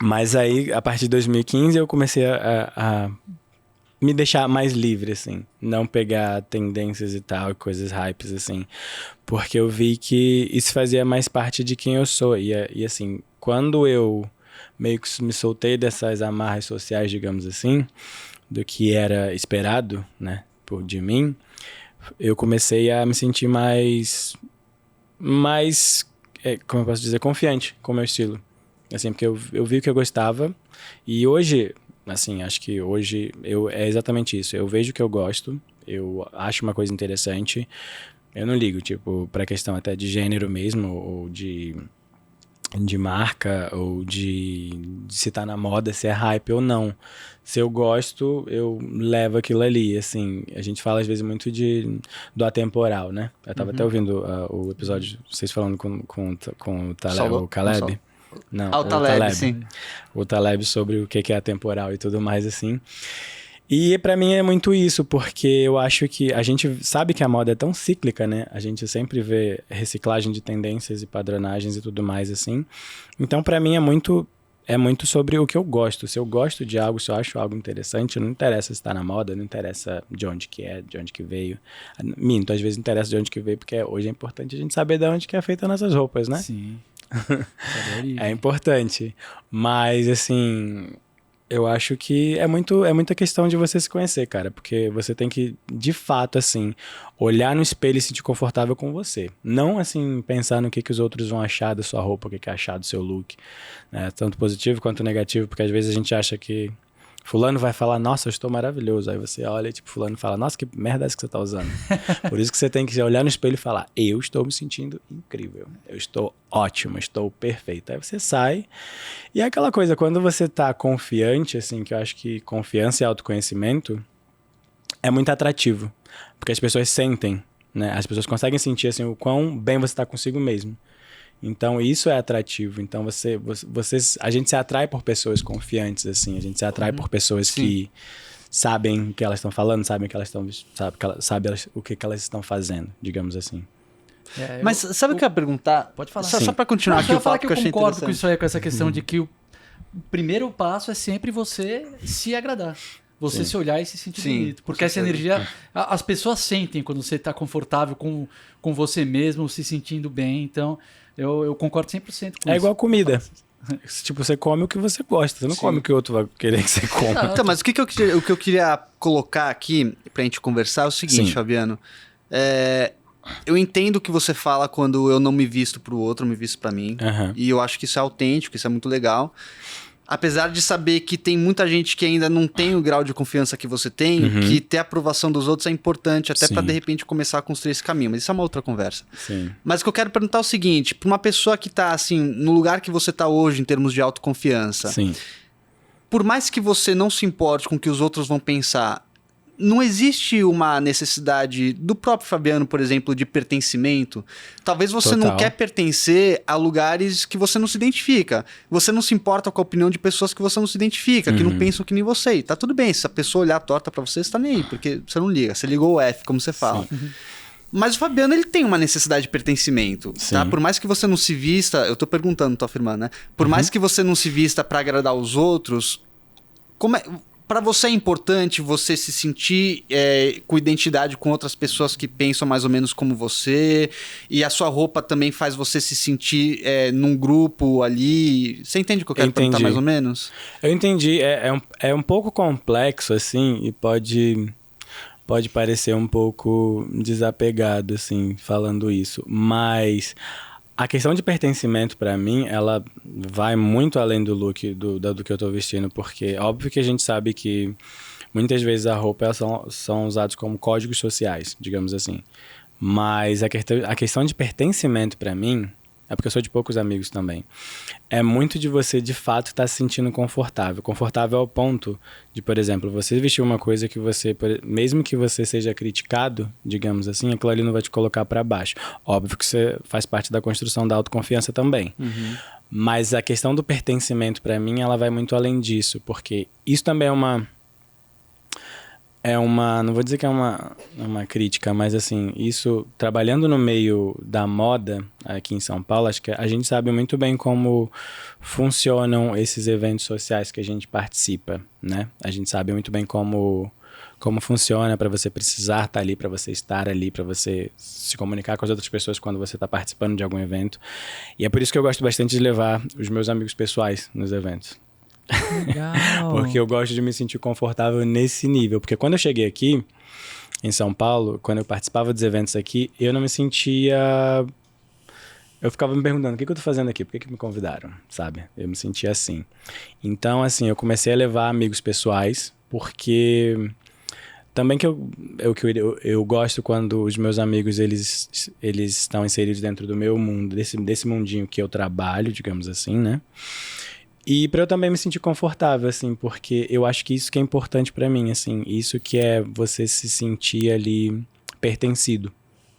Mas aí, a partir de 2015, eu comecei a me deixar mais livre, assim. Não pegar tendências e tal, coisas hypes, assim. Porque eu vi que isso fazia mais parte de quem eu sou. E assim, quando eu meio que me soltei dessas amarras sociais, digamos assim, do que era esperado, né, de mim, eu comecei a me sentir mais como eu posso dizer, confiante com o meu estilo. Assim, porque eu vi o que eu gostava. E hoje... Assim, acho que hoje é exatamente isso. Eu vejo o que eu gosto, eu acho uma coisa interessante. Eu não ligo, tipo, pra questão até de gênero mesmo, ou de marca, ou de se tá na moda, se é hype ou não. Se eu gosto, eu levo aquilo ali, assim. A gente fala às vezes muito do atemporal, né? Eu tava até ouvindo o episódio, vocês falando com o Caleb. Não, o Taleb, sim. O Taleb sobre o que é atemporal e tudo mais, assim. E pra mim é muito isso, porque eu acho que a gente sabe que a moda é tão cíclica, né? A gente sempre vê reciclagem de tendências e padronagens e tudo mais, assim. Então, pra mim, é muito sobre o que eu gosto. Se eu gosto de algo, se eu acho algo interessante, não interessa se tá na moda, não interessa de onde que é, de onde que veio. Minto, às vezes interessa de onde que veio, porque hoje é importante a gente saber de onde que é feita nossas roupas, né? Sim. É importante. Mas, assim, Eu acho que é muita questão de você se conhecer, cara. Porque você tem que, de fato, assim, olhar no espelho e se sentir confortável com você. Não, assim, pensar no que os outros vão achar da sua roupa, o que achar do seu look, né? Tanto positivo quanto negativo, porque às vezes a gente acha que fulano vai falar, nossa, eu estou maravilhoso. Aí você olha e tipo, fulano fala, nossa, que merda é essa que você tá usando? Por isso que você tem que olhar no espelho e falar, eu estou me sentindo incrível. Eu estou ótimo, estou perfeito. Aí você sai. E é aquela coisa, quando você tá confiante, assim, que eu acho que confiança e autoconhecimento é muito atrativo. Porque as pessoas sentem, né? As pessoas conseguem sentir, assim, o quão bem você tá consigo mesmo. Então, isso é atrativo. Então, a gente se atrai por pessoas confiantes, assim. A gente se atrai por pessoas que sabem o que elas estão falando, sabem o que elas estão... Sabem o que elas estão fazendo, digamos assim. Mas sabe o que eu ia perguntar? Pode falar. Só pra continuar aqui o papo, que eu concordo com isso aí, com essa questão de que o primeiro passo é sempre você se agradar. Você se olhar e se sentir bonito. Porque essa energia, as pessoas sentem quando você está confortável com você mesmo, se sentindo bem. Então, eu concordo 100% com isso. É igual comida. Tipo, você come o que você gosta. Você não come o que o outro vai querer que você coma. Então, mas o que eu queria colocar aqui pra gente conversar é o seguinte, Fabiano. Eu entendo o que você fala quando eu não me visto pro outro, eu me visto pra mim. E eu acho que isso é autêntico, isso é muito legal. Apesar de saber que tem muita gente que ainda não tem o grau de confiança que você tem, que ter a aprovação dos outros é importante, até pra de repente começar a construir esse caminho. Mas isso é uma outra conversa. Mas o que eu quero perguntar é o seguinte, pra uma pessoa que tá assim, no lugar que você tá hoje em termos de autoconfiança, por mais que você não se importe com o que os outros vão pensar, não existe uma necessidade do próprio Fabiano, por exemplo, de pertencimento? Talvez você não quer pertencer a lugares que você não se identifica. Você não se importa com a opinião de pessoas que você não se identifica, que não pensam que nem você. E tá tudo bem, se a pessoa olhar torta pra você, você tá nem aí, porque você não liga. Você ligou o F, como você fala. Mas o Fabiano, ele tem uma necessidade de pertencimento, tá? Por mais que você não se vista... Eu tô perguntando, não tô afirmando, né? Por mais que você não se vista pra agradar os outros, para você é importante você se sentir com identidade com outras pessoas que pensam mais ou menos como você, e a sua roupa também faz você se sentir num grupo ali. Você entende o que eu quero perguntar mais ou menos? Eu entendi. É um pouco complexo, assim, e pode parecer um pouco desapegado, assim, falando isso, mas... A questão de pertencimento, pra mim, ela vai muito além do look do que eu tô vestindo, porque óbvio que a gente sabe que muitas vezes a roupa são usados como códigos sociais, digamos assim. Mas a questão de pertencimento pra mim, é porque eu sou de poucos amigos também, é muito de você, de fato, estar se sentindo confortável. Confortável ao ponto de, por exemplo, você vestir uma coisa que você, mesmo que você seja criticado, digamos assim, aquilo ali não vai te colocar para baixo. Óbvio que você faz parte da construção da autoconfiança também. Mas a questão do pertencimento, para mim, ela vai muito além disso, porque isso também não vou dizer que é uma crítica, mas assim, isso, trabalhando no meio da moda aqui em São Paulo, acho que a gente sabe muito bem como funcionam esses eventos sociais que a gente participa, né? A gente sabe muito bem como funciona para você precisar estar ali, para você estar ali, para você se comunicar com as outras pessoas quando você está participando de algum evento. E é por isso que eu gosto bastante de levar os meus amigos pessoais nos eventos. Legal. Porque eu gosto de me sentir confortável nesse nível. Porque quando eu cheguei aqui, em São Paulo, quando eu participava dos eventos aqui, eu não me sentia... Eu ficava me perguntando, o que eu tô fazendo aqui? Por que me convidaram? Sabe? Eu me sentia assim. Então, assim, eu comecei a levar amigos pessoais, porque... Também que eu gosto quando os meus amigos, eles estão inseridos dentro do meu mundo, desse mundinho que eu trabalho, digamos assim, né? E para eu também me sentir confortável, assim, porque eu acho que isso que é importante para mim, assim, isso que é você se sentir ali pertencido,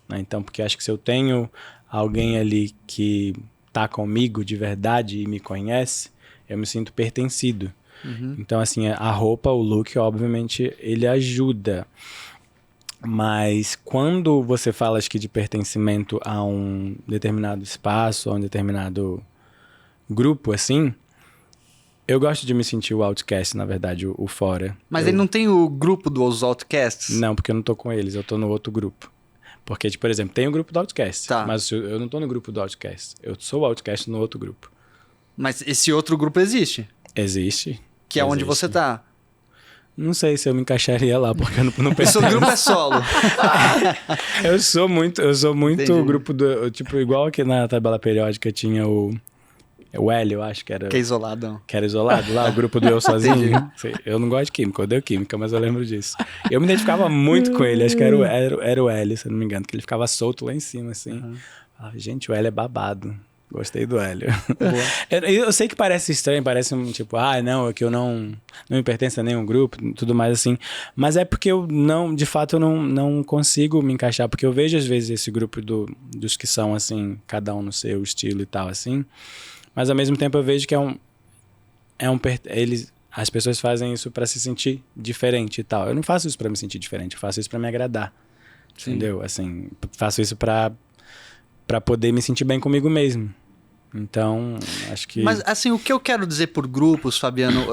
né? Então, porque eu acho que se eu tenho alguém ali que tá comigo de verdade e me conhece, eu me sinto pertencido. Então, assim, a roupa, o look, obviamente, ele ajuda. Mas quando você fala, acho que de pertencimento a um determinado espaço, a um determinado grupo, assim... Eu gosto de me sentir o outcast, na verdade, o fora. Mas ele não tem o grupo dos outcasts? Não, porque eu não tô com eles, eu tô no outro grupo. Porque, tipo, por exemplo, tem o grupo do outcast, mas eu não tô no grupo do outcast. Eu sou o outcast no outro grupo. Mas esse outro grupo existe? Existe. que é onde você tá. Não sei se eu me encaixaria lá, porque eu não O penso. seu grupo é solo. Eu sou muito Entendi. grupo do... Tipo, igual aqui na tabela periódica tinha o L, eu acho que era... Que é isoladão. Que era isolado lá, o grupo do eu sozinho. Eu não gosto de química, eu odeio química, mas eu lembro disso. Eu me identificava muito com ele, acho que era o L, se eu não me engano, que ele ficava solto lá em cima, assim. Gente, o L é babado. Gostei do Hélio. Eu sei que parece estranho, parece um tipo, não, é que eu não me pertenço a nenhum grupo, tudo mais assim. Mas é porque eu não, de fato, eu não consigo me encaixar, porque eu vejo às vezes esse grupo dos que são assim, cada um no seu estilo e tal, assim. Mas ao mesmo tempo eu vejo que as pessoas fazem isso pra se sentir diferente e tal. Eu não faço isso pra me sentir diferente, eu faço isso pra me agradar. Sim. Entendeu? Assim, faço isso pra poder me sentir bem comigo mesmo. Então, acho que... Mas, assim, o que eu quero dizer por grupos, Fabiano,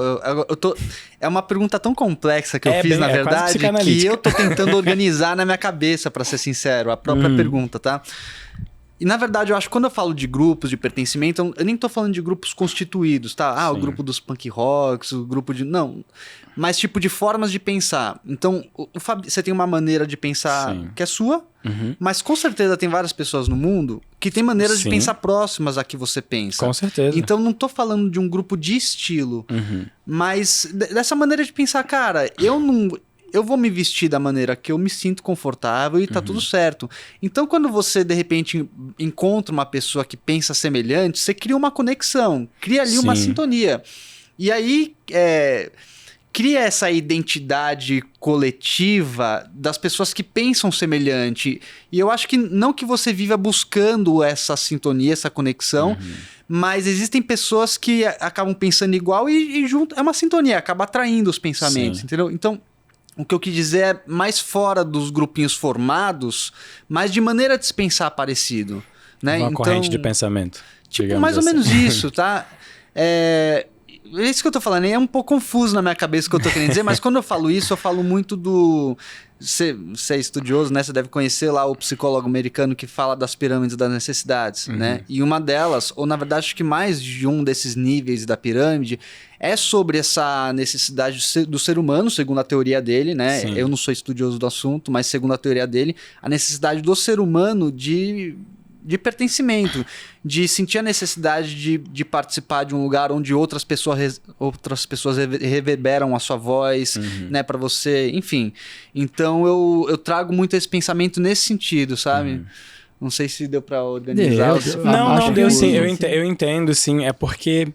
é uma pergunta tão complexa que eu fiz, na verdade, que eu tô tentando organizar na minha cabeça, pra ser sincero, a própria pergunta, tá? E, na verdade, eu acho que quando eu falo de grupos, de pertencimento, eu nem tô falando de grupos constituídos, tá? O grupo dos punk rocks, o grupo de... Não. Mas, tipo, de formas de pensar. Então, você tem uma maneira de pensar que é sua, mas com certeza tem várias pessoas no mundo que têm maneiras de pensar próximas a que você pensa. Com certeza. Então, não tô falando de um grupo de estilo, mas dessa maneira de pensar, cara, eu vou me vestir da maneira que eu me sinto confortável e tá tudo certo. Então, quando você, de repente, encontra uma pessoa que pensa semelhante, você cria uma conexão, cria ali uma sintonia. E aí, cria essa identidade coletiva das pessoas que pensam semelhante. E eu acho que não que você viva buscando essa sintonia, essa conexão, mas existem pessoas que acabam pensando igual e junto é uma sintonia, acaba atraindo os pensamentos, entendeu? Então, o que eu quis dizer é mais fora dos grupinhos formados, mas de maneira de se pensar parecido. Né? Uma corrente de pensamento. Tipo, mais ou menos isso, tá? É isso que eu tô falando, é um pouco confuso na minha cabeça o que eu tô querendo dizer, mas quando eu falo isso, eu falo muito do... Você é estudioso, né? Você deve conhecer lá o psicólogo americano que fala das pirâmides das necessidades, né? E uma delas, ou na verdade acho que mais de um desses níveis da pirâmide, é sobre essa necessidade do ser humano, segundo a teoria dele, né? Sim. Eu não sou estudioso do assunto, mas segundo a teoria dele, a necessidade do ser humano de pertencimento, de sentir a necessidade de participar de um lugar onde outras pessoas reverberam a sua voz, né, para você, enfim. Então eu trago muito esse pensamento nesse sentido, sabe? Não sei se deu para organizar. Não, deu sim. Eu entendo, sim. É porque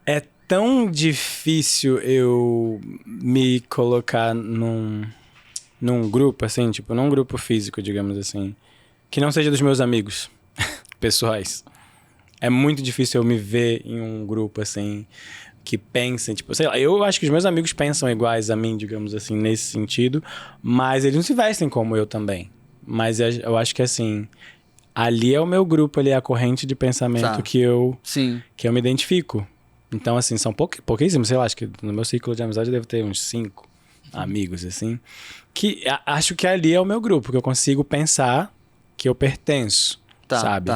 é tão difícil eu me colocar num grupo, assim, tipo, num grupo físico, digamos assim, que não seja dos meus amigos pessoais. É muito difícil eu me ver em um grupo, assim, que pensem, tipo, sei lá, eu acho que os meus amigos pensam iguais a mim, digamos assim, nesse sentido, mas eles não se vestem como eu também. Mas eu acho que, assim, ali é o meu grupo, ali é a corrente de pensamento que eu me identifico. Então, assim, são pouquíssimos, sei lá, acho que no meu círculo de amizade eu devo ter uns 5 amigos, assim, que acho que ali é o meu grupo, que eu consigo pensar que eu pertenço, sabe?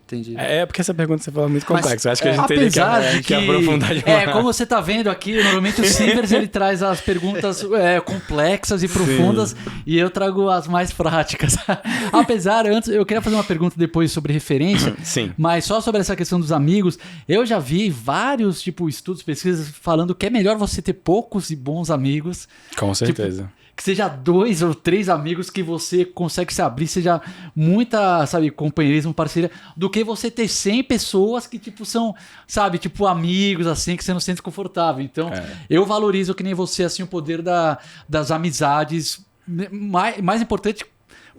Entendi. É porque essa pergunta você falou muito complexa. Eu acho que a gente teria que aprofundar demais. Como você tá vendo aqui, normalmente o Sivers ele traz as perguntas complexas e profundas e eu trago as mais práticas. Apesar, antes, eu queria fazer uma pergunta depois sobre referência, mas só sobre essa questão dos amigos, eu já vi vários estudos, pesquisas falando que é melhor você ter poucos e bons amigos. Com certeza. Que seja 2 ou 3 amigos que você consegue se abrir, seja muita, companheirismo, parceria, do que você ter 100 pessoas que, são, amigos, assim, que você não se sente confortável. Então, eu valorizo, que nem você, assim, o poder das amizades. Mais importante,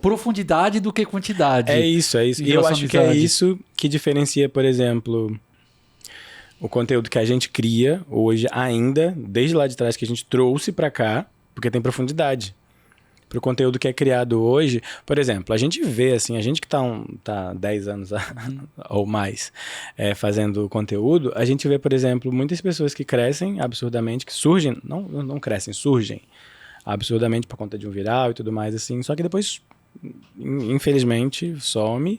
profundidade do que quantidade. É isso. E eu acho que é isso que diferencia, por exemplo, o conteúdo que a gente cria hoje ainda, desde lá de trás que a gente trouxe pra cá, porque tem profundidade. Pro conteúdo que é criado hoje, por exemplo, a gente vê, assim, a gente que tá 10 anos ou mais fazendo conteúdo, a gente vê, por exemplo, muitas pessoas que crescem absurdamente, que surgem, não crescem, surgem absurdamente por conta de um viral e tudo mais, assim, só que depois, infelizmente, some,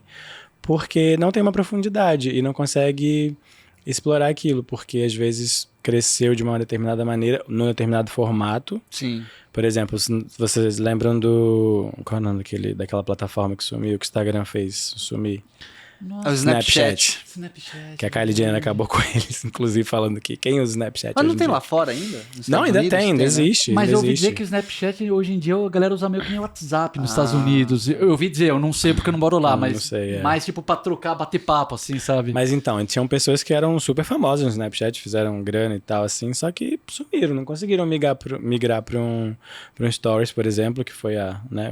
porque não tem uma profundidade e não consegue explorar aquilo, porque às vezes cresceu de uma determinada maneira, num determinado formato. Sim. Por exemplo, vocês lembram qual é o nome daquela plataforma que sumiu, que o Instagram fez sumir? É o Snapchat. Que a Kylie Jenner acabou com eles, inclusive falando que quem usa o Snapchat Mas hoje não em tem dia? lá fora ainda? Não, ainda tem, ainda existe. Mas ainda eu ouvi existe. dizer que o Snapchat hoje em dia a galera usa meio que nem o WhatsApp nos Estados Unidos. Eu ouvi dizer, eu não sei porque eu não moro lá, Não mas sei, mais tipo pra trocar, bater papo, assim, sabe? Mas então, tinham pessoas que eram super famosas no Snapchat, fizeram grana e tal, assim, só que sumiram, não conseguiram migrar para um Stories, por exemplo, que foi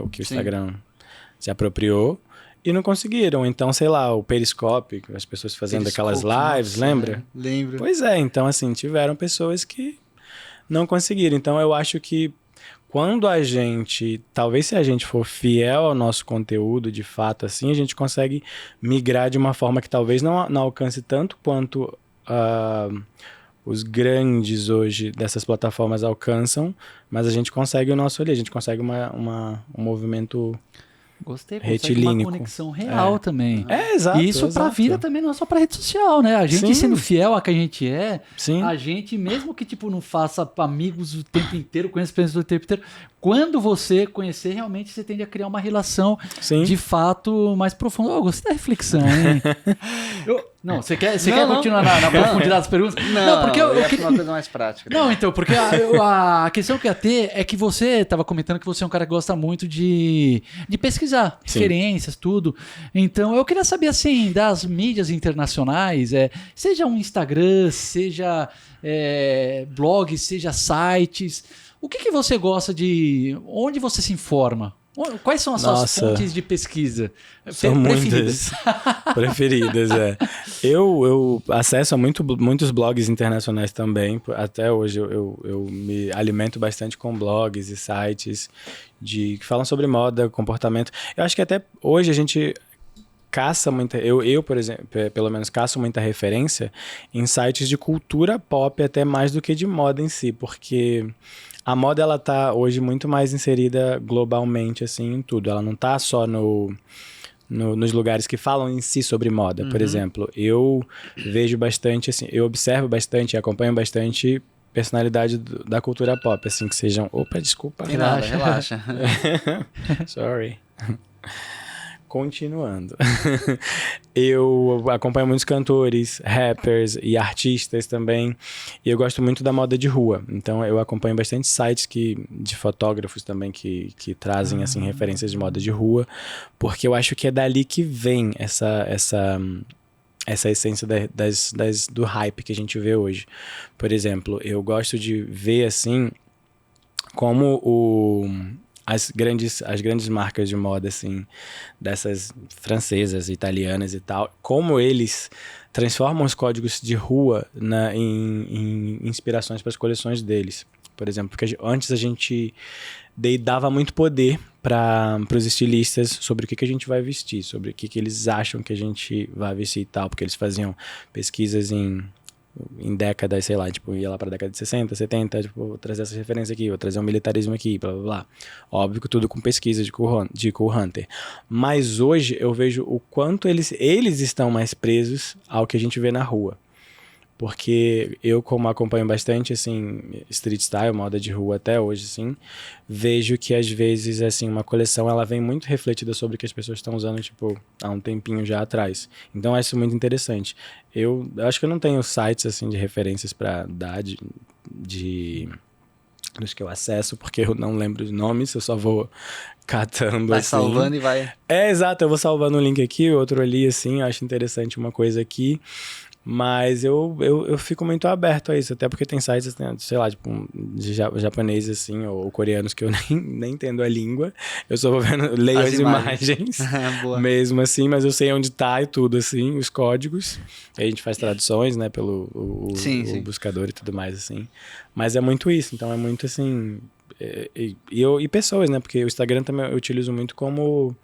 o que o Instagram se apropriou. E não conseguiram. Então, sei lá, o Periscope, as pessoas fazendo aquelas lives, lembra? Lembro. Pois é, então assim, tiveram pessoas que não conseguiram. Então eu acho que quando talvez se a gente for fiel ao nosso conteúdo, de fato, assim, a gente consegue migrar de uma forma que talvez não alcance tanto quanto os grandes hoje dessas plataformas alcançam, mas a gente consegue o nosso ali, a gente consegue um movimento... Gostei, retilínico. Uma conexão real também. Exato. E isso pra vida também, não é só pra rede social, né? A gente Sim. sendo fiel a que a gente é, Sim. a gente, mesmo que tipo não faça amigos o tempo inteiro, conheça pessoas o tempo inteiro, quando você conhecer, realmente você tende a criar uma relação Sim. de fato mais profunda. Gostei da reflexão, hein? Você quer continuar na profundidade das perguntas? Não, porque eu eu queria uma coisa mais prática. Não, então, porque a questão que eu ia ter é que você estava comentando que você é um cara que gosta muito de pesquisar referências, tudo. Então, eu queria saber, assim, das mídias internacionais, seja um Instagram, seja blogs, seja sites, o que você gosta de... Onde você se informa? Quais são as suas fontes de pesquisa São preferidas? Preferidas, Eu acesso a muitos blogs internacionais também. Até hoje eu me alimento bastante com blogs e sites que falam sobre moda, comportamento. Eu acho que até hoje a gente caça muita... Eu, por exemplo, pelo menos caço muita referência em sites de cultura pop, até mais do que de moda em si, porque... A moda, ela tá hoje muito mais inserida globalmente, assim, em tudo. Ela não tá só nos lugares que falam em si sobre moda. Por exemplo, eu vejo bastante, assim, eu observo bastante e acompanho bastante personalidade da cultura pop, assim, que sejam... Opa, desculpa. Tem nada, relaxa. Sorry. Continuando. Eu acompanho muitos cantores, rappers e artistas também. E eu gosto muito da moda de rua. Então eu acompanho bastante sites de fotógrafos também que trazem assim, referências de moda de rua. Porque eu acho que é dali que vem essa essência do hype que a gente vê hoje. Por exemplo, eu gosto de ver assim como as grandes marcas de moda, assim, dessas francesas, italianas e tal, como eles transformam os códigos de rua em inspirações para as coleções deles. Por exemplo, porque antes a gente dava muito poder para os estilistas sobre o que a gente vai vestir, sobre o que eles acham que a gente vai vestir e tal, porque eles faziam pesquisas em décadas, sei lá, tipo, ia lá pra década de 60, 70, tipo, vou trazer essa referência aqui, vou trazer um militarismo aqui, blá, blá, blá. Óbvio que tudo com pesquisa de Cool Hunter. Mas hoje eu vejo o quanto eles estão mais presos ao que a gente vê na rua. Porque eu, como acompanho bastante, assim, street style, moda de rua até hoje, assim, vejo que às vezes, assim, uma coleção, ela vem muito refletida sobre o que as pessoas estão usando, tipo, há um tempinho já atrás. Então, eu acho isso muito interessante. Eu acho que eu não tenho sites, assim, de referências para dar dos que eu acesso, porque eu não lembro os nomes, eu só vou catando, vai assim. salvando e vai... Exato, eu vou salvando um link aqui, outro ali, assim, eu acho interessante uma coisa aqui. Mas eu fico muito aberto a isso, até porque tem sites, sei lá, tipo, de japonês, assim, ou coreanos, que eu nem entendo a língua. Eu só vou leio as imagens mesmo, assim, mas eu sei onde tá e tudo, assim, os códigos. Aí a gente faz traduções, né, pelo o buscador e tudo mais, assim. Mas é muito isso, então é muito, assim... E pessoas, né, porque o Instagram também eu utilizo muito como...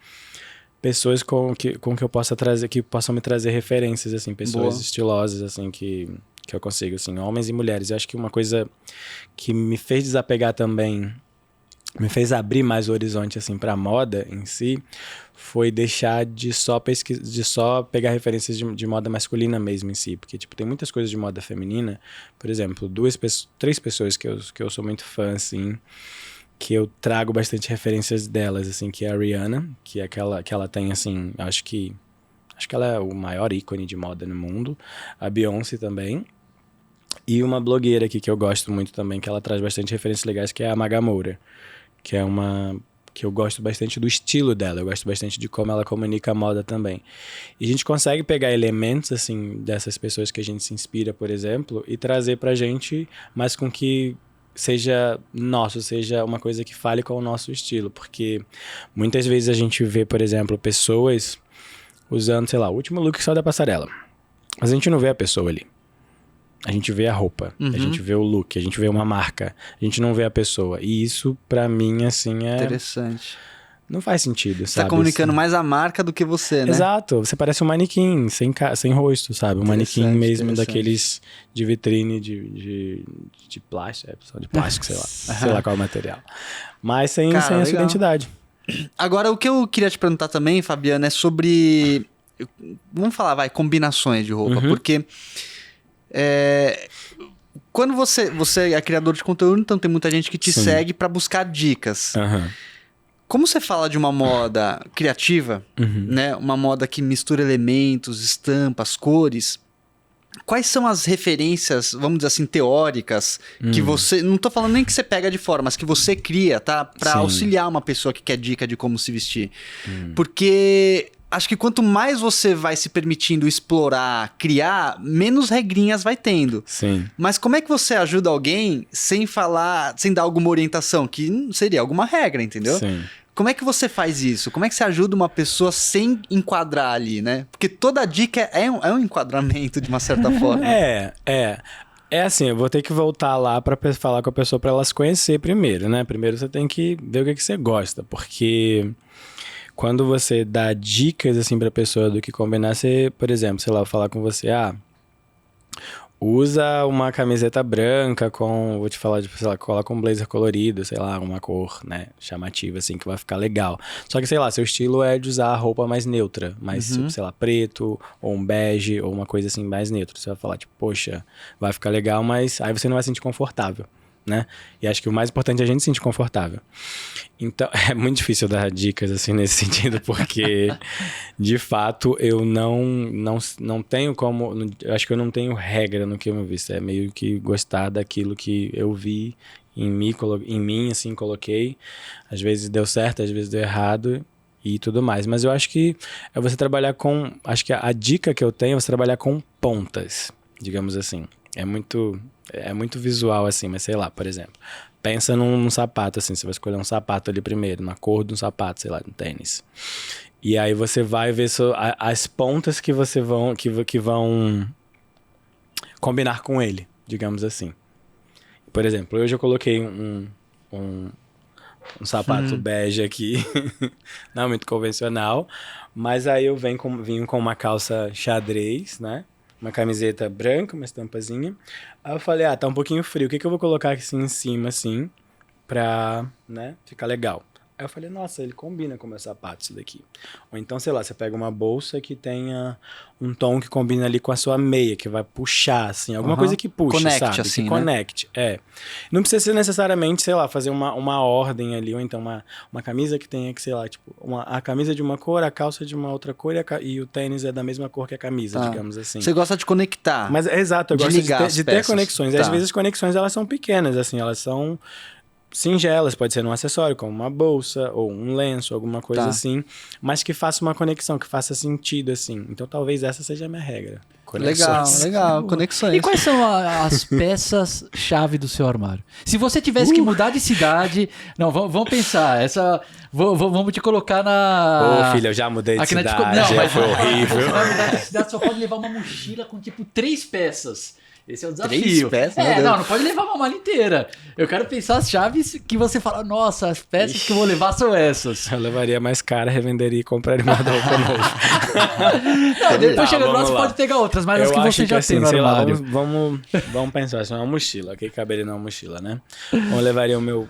pessoas com que eu possa trazer, que possam me trazer referências, assim, pessoas estilosas, assim, que eu consigo, assim, homens e mulheres. Eu acho que uma coisa que me fez desapegar também me fez abrir mais o horizonte, assim, pra moda em si, foi deixar de só pegar referências de moda masculina mesmo em si. Porque, tipo, tem muitas coisas de moda feminina. Por exemplo, 3 pessoas que eu sou muito fã, assim, que eu trago bastante referências delas, assim, que é a Rihanna, que é aquela que ela tem, assim, acho que ela é o maior ícone de moda no mundo. A Beyoncé também. E uma blogueira aqui que eu gosto muito também, que ela traz bastante referências legais, que é a Maga Moura, que é que eu gosto bastante do estilo dela, eu gosto bastante de como ela comunica a moda também. E a gente consegue pegar elementos, assim, dessas pessoas que a gente se inspira, por exemplo, e trazer pra gente, mas com que seja nosso, seja uma coisa que fale com o nosso estilo, porque muitas vezes a gente vê, por exemplo, pessoas usando, sei lá, o último look só da passarela, mas a gente não vê a pessoa ali. A gente vê a roupa, a gente vê o look, a gente vê uma marca, a gente não vê a pessoa. E isso, pra mim, assim, Interessante. Não faz sentido, Você sabe? tá comunicando assim. mais a marca do que você, né? Exato. Você parece um manequim, sem rosto, sabe? Um manequim mesmo daqueles de vitrine de plástico, só de plástico, sei lá. Sei lá qual é o material. Mas sem essa identidade. Agora, o que eu queria te perguntar também, Fabiano, é sobre... Vamos falar, combinações de roupa. Porque... quando você é criador de conteúdo, então tem muita gente que te segue pra buscar dicas. Como você fala de uma moda criativa, né? Uma moda que mistura elementos, estampas, cores, quais são as referências, vamos dizer assim, teóricas que você... Não tô falando nem que você pega de fora, mas que você cria, tá? Pra auxiliar uma pessoa que quer dica de como se vestir. Porque... Acho que quanto mais você vai se permitindo explorar, criar, menos regrinhas vai tendo. Sim. Mas como é que você ajuda alguém sem falar, sem dar alguma orientação? Que seria alguma regra, entendeu? Sim. Como é que você faz isso? Como é que você ajuda uma pessoa sem enquadrar ali, né? Porque toda dica é um enquadramento, de uma certa forma. É assim, eu vou ter que voltar lá pra falar com a pessoa pra ela se conhecer primeiro, né? Primeiro você tem que ver o que você gosta, porque... Quando você dá dicas, assim, pra pessoa do que combinar, você, por exemplo, sei lá, falar com você, usa uma camiseta branca vou te falar, sei lá, coloca um blazer colorido, sei lá, uma cor, né, chamativa, assim, que vai ficar legal. Só que, sei lá, seu estilo é de usar a roupa mais neutra, mais, sei lá, preto, ou um bege, ou uma coisa assim, mais neutra. Você vai falar, tipo, poxa, vai ficar legal, mas aí você não vai se sentir confortável, né? E acho que o mais importante é a gente se sentir confortável. Então, é muito difícil dar dicas, assim, nesse sentido, porque, de fato, eu não tenho como... Eu acho que eu não tenho regra no que eu me visto. É meio que gostar daquilo que eu vi em mim, assim, coloquei. Às vezes deu certo, às vezes deu errado e tudo mais. Mas eu acho que é você trabalhar com... Acho que a dica que eu tenho é você trabalhar com pontas, digamos assim. É muito visual, assim, mas sei lá, por exemplo... Pensa num sapato, assim, você vai escolher um sapato ali primeiro, na cor de um sapato, sei lá, um tênis. E aí você vai ver as pontas que vão combinar com ele, digamos assim. Por exemplo, hoje eu coloquei um sapato bege aqui, não é muito convencional, mas aí eu vim com uma calça xadrez, né? Uma camiseta branca, uma estampazinha. Aí eu falei, tá um pouquinho frio, o que eu vou colocar aqui assim, em cima, assim, pra, né, ficar legal? Aí eu falei, nossa, ele combina com o meu sapato, isso daqui. Ou então, sei lá, você pega uma bolsa que tenha um tom que combina ali com a sua meia, que vai puxar, assim, alguma coisa que puxe, conecte, sabe? assim, que né? conecte, Não precisa ser necessariamente, sei lá, fazer uma ordem ali, ou então uma camisa que tenha que, sei lá, tipo, a camisa de uma cor, a calça de uma outra cor e o tênis é da mesma cor que a camisa, digamos assim. Você gosta de conectar. Mas, exato, eu gosto de ter conexões. Tá. Às vezes as conexões, elas são pequenas, assim, elas são... singelas, pode ser um acessório, como uma bolsa, ou um lenço, alguma coisa assim, mas que faça uma conexão, que faça sentido, assim. Então, talvez essa seja a minha regra. Conexões. Legal, conexões. E quais são as peças-chave do seu armário? Se você tivesse que mudar de cidade... Não, vamos pensar. Vamos te colocar na... Ô, filho, eu já mudei de aqui cidade, foi horrível. Você vai mudar de cidade, só pode levar uma mochila com, tipo, 3 peças. Esse é o desafio. 3 peças? Não pode levar uma mala inteira. Eu quero pensar as chaves que você fala, nossa, as peças que eu vou levar são essas. Eu levaria mais cara, revenderia e compraria uma roupa novo. Depois chegando lá, você pode pegar outras, mas as que você já tem no armário. Vamos pensar, assim, uma mochila, que caberia numa mochila, né? Eu levaria o meu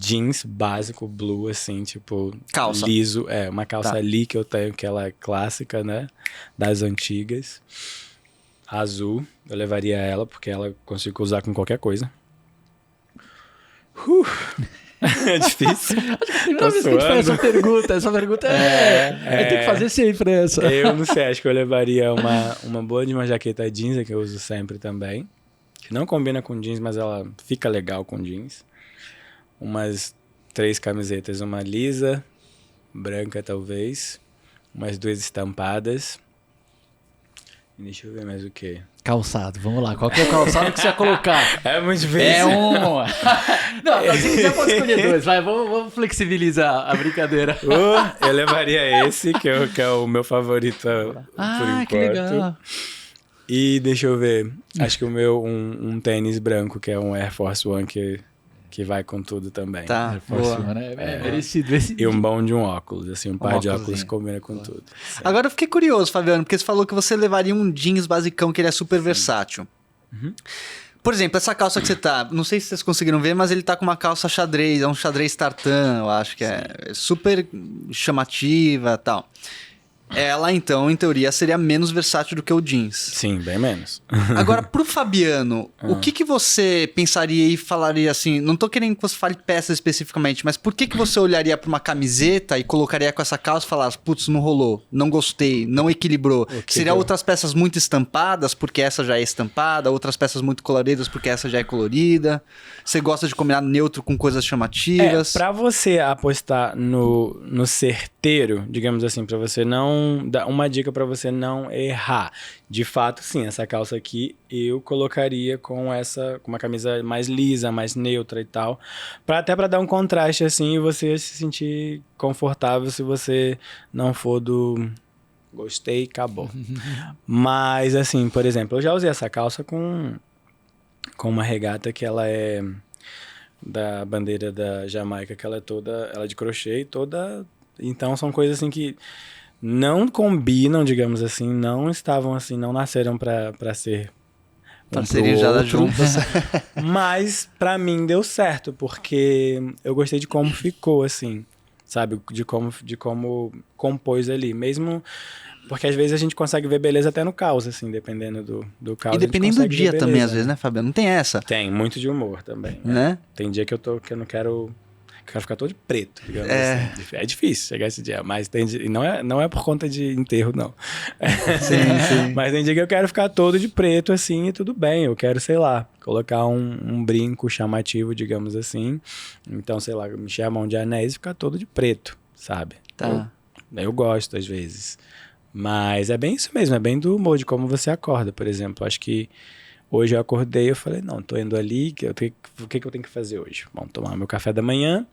jeans básico, blue, assim, tipo... Calça. Liso. Uma calça Tá. ali que eu tenho, que ela é clássica, né? Das antigas. Azul. Eu levaria ela, porque ela eu consigo usar com qualquer coisa. É difícil. Primeira vez que a gente faz essa pergunta tem que fazer sempre essa. Eu não sei, acho que eu levaria uma boa de uma jaqueta jeans, que eu uso sempre também. Que não combina com jeans, mas ela fica legal com jeans. Umas 3 camisetas, uma lisa, branca talvez. Umas 2 estampadas. E deixa eu ver mais o que. Calçado, vamos lá. Qual que é o calçado que você ia colocar? É muito difícil. É um... Não, se quiser pode escolher 2. Vai, vamos flexibilizar a brincadeira. Eu levaria esse, que é o meu favorito por enquanto. Que legal. E deixa eu ver. Acho que o meu, um tênis branco, que é um Air Force One, que vai com tudo também. Tá, Boa. boa. É merecido esse. E um bom de um óculos, assim, um par de óculos óculosinho. que combina com tudo. Agora eu fiquei curioso, Fabiano, porque você falou que você levaria um jeans basicão, que ele é super versátil. Por exemplo, essa calça que você tá, não sei se vocês conseguiram ver, mas ele tá com uma calça xadrez, é um xadrez tartan, eu acho que é super chamativa e tal. Ela, então, em teoria, seria menos versátil do que o jeans. Sim, bem menos. Agora, pro Fabiano, o que você pensaria e falaria assim? Não tô querendo que você fale peças especificamente, mas por que você olharia pra uma camiseta e colocaria com essa calça e falasse, putz, não rolou, não gostei, não equilibrou? Seria outras peças muito estampadas, porque essa já é estampada, outras peças muito coloridas, porque essa já é colorida. Você gosta de combinar neutro com coisas chamativas? Pra você apostar no certeiro, digamos assim, pra você não... Uma dica pra você não errar. De fato, sim, essa calça aqui eu colocaria com uma camisa mais lisa, mais neutra e tal. Até pra dar um contraste, assim, e você se sentir confortável se você não for do... Gostei, acabou. Mas, assim, por exemplo, eu já usei essa calça com uma regata que ela é da bandeira da Jamaica, que ela é de crochê e toda... Então, são coisas assim que não combinam, digamos assim, não estavam assim, não nasceram pra ser Pra serem usadas juntas. Mas pra mim deu certo, porque eu gostei de como ficou, assim, sabe? De como compôs ali. Mesmo porque às vezes a gente consegue ver beleza até no caos, assim, dependendo do caos. E dependendo do dia também, às vezes, né, Fabiano? Não tem essa. Tem, muito de humor também. Né? Tem dia que eu não quero... Quero ficar todo de preto, digamos assim. É difícil chegar esse dia, mas tem dia, não é por conta de enterro, não. Sim. Mas tem dia que eu quero ficar todo de preto, assim, e tudo bem. Eu quero, sei lá, colocar um brinco chamativo, digamos assim. Então, sei lá, me chamam de anéis e ficar todo de preto, sabe? Tá. Eu gosto, às vezes. Mas é bem isso mesmo, é bem do humor, de como você acorda, por exemplo. Acho que hoje eu acordei e eu falei, não, tô indo ali, o que eu tenho que fazer hoje? Bom, tomar meu café da manhã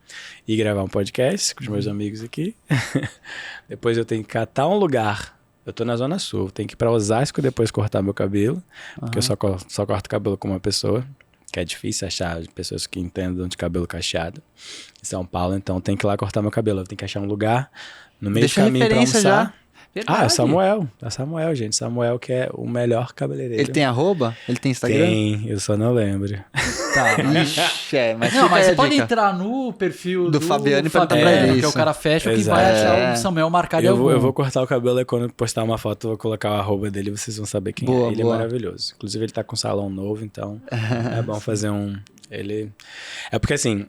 e gravar um podcast com os meus amigos aqui. Depois eu tenho que catar um lugar. Eu tô na Zona Sul, tenho que ir pra Osasco depois cortar meu cabelo, porque eu só corto cabelo com uma pessoa, que é difícil achar pessoas que entendam de cabelo cacheado. Em São Paulo, então tem que ir lá cortar meu cabelo. Eu tenho que achar um lugar no meio do caminho pra almoçar. Já. Verdade. É Samuel. É Samuel, gente. Samuel que é o melhor cabeleireiro. Ele tem arroba? Ele tem Instagram? Tem, eu só não lembro. Tá. Ixi, mas não, mas você pode dica. entrar no perfil do Fabiano e perguntar pra ele que isso. é o cara fashion, que Exato. vai achar o Samuel marcado em algum. Eu vou cortar o cabelo e quando postar uma foto eu vou colocar o arroba dele, vocês vão saber quem é. Ele é maravilhoso. Inclusive ele tá com um salão novo, então é bom fazer Ele... É porque assim,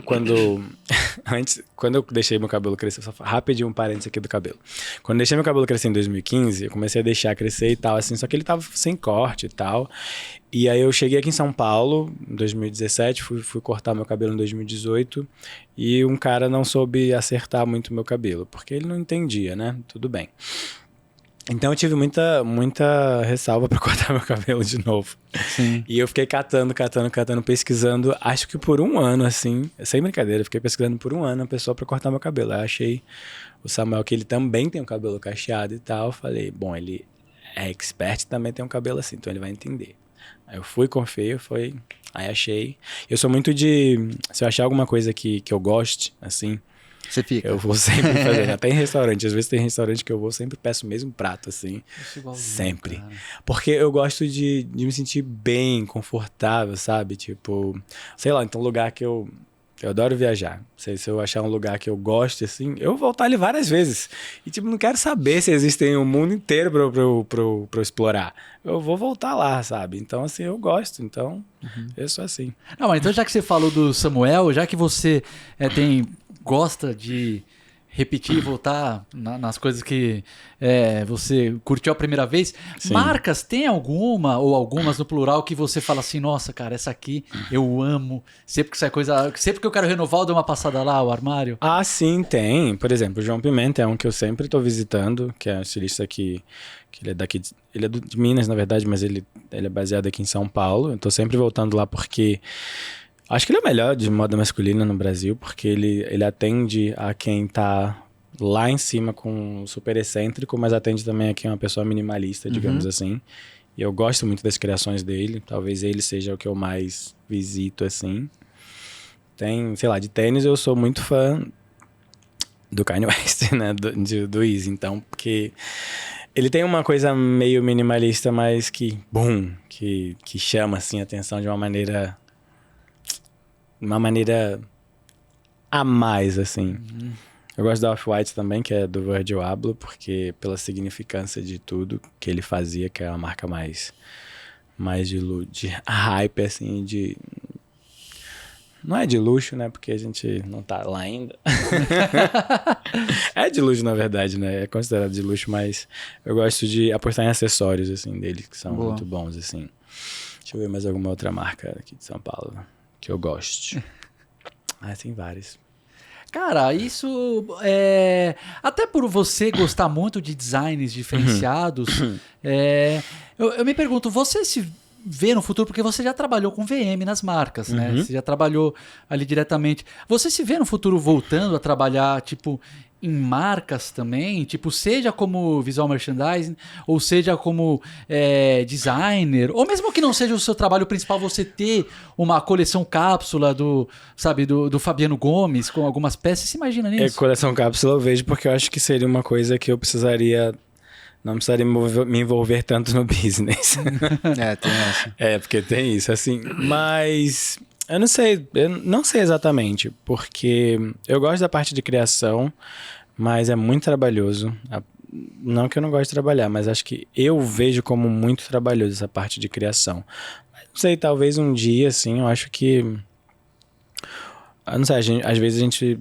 quando eu deixei meu cabelo crescer, só rapidinho um parênteses aqui do cabelo. Quando eu deixei meu cabelo crescer em 2015, eu comecei a deixar crescer e tal, assim, só que ele tava sem corte e tal. E aí eu cheguei aqui em São Paulo, em 2017, fui cortar meu cabelo em 2018, e um cara não soube acertar muito meu cabelo, porque ele não entendia, né? Tudo bem. Então eu tive muita ressalva pra cortar meu cabelo de novo. Sim. E eu fiquei catando, pesquisando, acho que por um ano, assim, sem brincadeira, eu fiquei pesquisando por um ano a pessoa pra cortar meu cabelo. Aí eu achei o Samuel, que ele também tem um cabelo cacheado e tal, falei, bom, ele é expert, também tem um cabelo assim, então ele vai entender. Aí eu fui, confiei, aí achei. Eu sou muito se eu achar alguma coisa que eu goste, assim, você fica. eu vou sempre fazer, até em restaurante. Às vezes tem restaurante que eu vou, sempre peço o mesmo prato, assim. Sempre. Cara. Porque eu gosto de me sentir bem, confortável, sabe? Tipo, sei lá, então lugar que eu Eu adoro viajar. Se eu achar um lugar que eu goste, assim, eu vou voltar ali várias vezes. E, tipo, não quero saber se existem um mundo inteiro pra eu explorar. Eu vou voltar lá, sabe? Então, assim, eu gosto. Então, eu sou assim. Não, mas então já que você falou do Samuel, já que você gosta de repetir e voltar nas coisas que você curtiu a primeira vez, Sim. marcas, tem alguma ou algumas no plural que você fala assim, nossa, cara, essa aqui eu amo, sempre que sai coisa, sempre que eu quero renovar, eu dou uma passada lá, o armário? Ah, sim, tem. Por exemplo, o João Pimenta é um que eu sempre tô visitando, que é um estilista que ele é daqui, ele é de Minas, na verdade, mas ele é baseado aqui em São Paulo. Eu tô sempre voltando lá porque acho que ele é o melhor de moda masculina no Brasil, porque ele atende a quem tá lá em cima com super excêntrico, mas atende também a quem é uma pessoa minimalista, digamos assim. E eu gosto muito das criações dele. Talvez ele seja o que eu mais visito, assim. Tem, sei lá, de tênis eu sou muito fã do Kanye West, né? Do Yeezy. Então, porque ele tem uma coisa meio minimalista, mas que chama, assim, a atenção de uma maneira a mais, assim. Eu gosto da Off-White também, que é do Virgil Abloh, porque pela significância de tudo que ele fazia, que é uma marca mais de hype, assim, não é de luxo, né? Porque a gente não tá lá ainda. É de luxo, na verdade, né? É considerado de luxo, mas eu gosto de apostar em acessórios, assim, dele, que são muito bons, assim. Deixa eu ver mais alguma outra marca aqui de São Paulo que eu goste. Tem várias. Cara, isso até por você gostar muito de designs diferenciados, eu me pergunto, você se vê no futuro, porque você já trabalhou com VM nas marcas, né? Você já trabalhou ali diretamente. Você se vê no futuro voltando a trabalhar, tipo, em marcas também? Tipo, seja como visual merchandising, ou seja como designer, ou mesmo que não seja o seu trabalho principal, você ter uma coleção cápsula do Fabiano Gomes, com algumas peças, você imagina nisso? Coleção cápsula eu vejo porque eu acho que seria uma coisa que eu não precisaria me envolver tanto no business. Tem essa. Porque tem isso, assim. Mas eu não sei exatamente, porque eu gosto da parte de criação, mas é muito trabalhoso. Não que eu não goste de trabalhar, mas acho que eu vejo como muito trabalhoso essa parte de criação. Não sei, talvez um dia, assim, eu acho que... Eu não sei, às vezes a gente...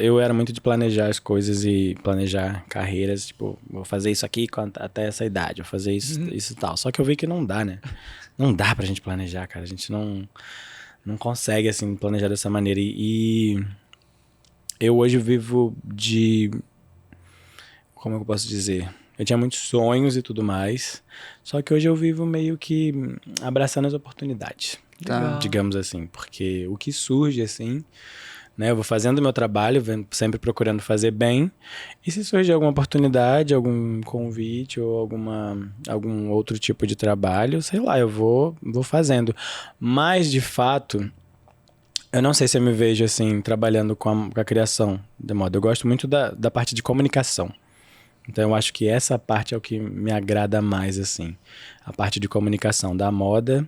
Eu era muito de planejar as coisas e planejar carreiras, tipo, vou fazer isso aqui até essa idade, vou fazer isso e tal. Só que eu vi que não dá, né? Não dá pra gente planejar, cara. A gente não consegue, assim, planejar dessa maneira. E eu hoje vivo de... Como eu posso dizer? Eu tinha muitos sonhos e tudo mais, só que hoje eu vivo meio que abraçando as oportunidades, digamos assim. Porque o que surge, assim... Né, eu vou fazendo o meu trabalho, sempre procurando fazer bem. E se surgir alguma oportunidade, algum convite ou algum outro tipo de trabalho, sei lá, eu vou fazendo. Mas, de fato, eu não sei se eu me vejo assim, trabalhando com a criação de moda. Eu gosto muito da parte de comunicação. Então, eu acho que essa parte é o que me agrada mais, assim. A parte de comunicação da moda.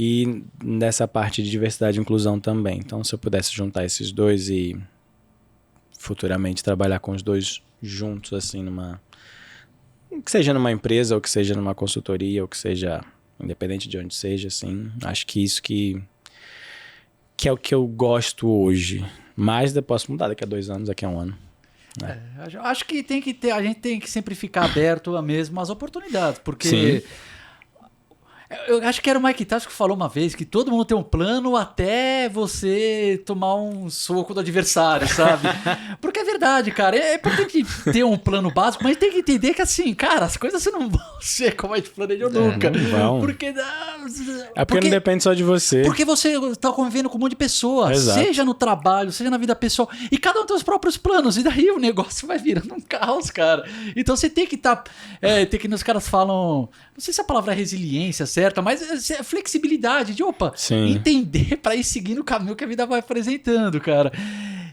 E nessa parte de diversidade e inclusão também. Então, se eu pudesse juntar esses dois e futuramente trabalhar com os dois juntos, assim, que seja numa empresa, ou que seja numa consultoria, ou que seja independente de onde seja, assim, acho que isso que é o que eu gosto hoje. Mas eu posso mudar daqui a 2 anos, daqui a 1 ano. Acho que a gente tem que sempre ficar aberto a mesmo às oportunidades, porque... Sim. Eu acho que era o Mike Tyson que falou uma vez que todo mundo tem um plano até você tomar um soco do adversário, sabe? Porque é verdade, cara. É importante ter um plano básico, mas tem que entender que, assim, cara, as coisas não vão ser como a gente planejou nunca. Não vão. Porque não depende só de você. Porque você tá convivendo com um monte de pessoas, seja no trabalho, seja na vida pessoal, e cada um tem os próprios planos, e daí o negócio vai virando um caos, cara. Então você tem que estar... tem que os caras falam... Não sei se a palavra é resiliência certa, mas é flexibilidade de, entender para ir seguindo o caminho que a vida vai apresentando, cara.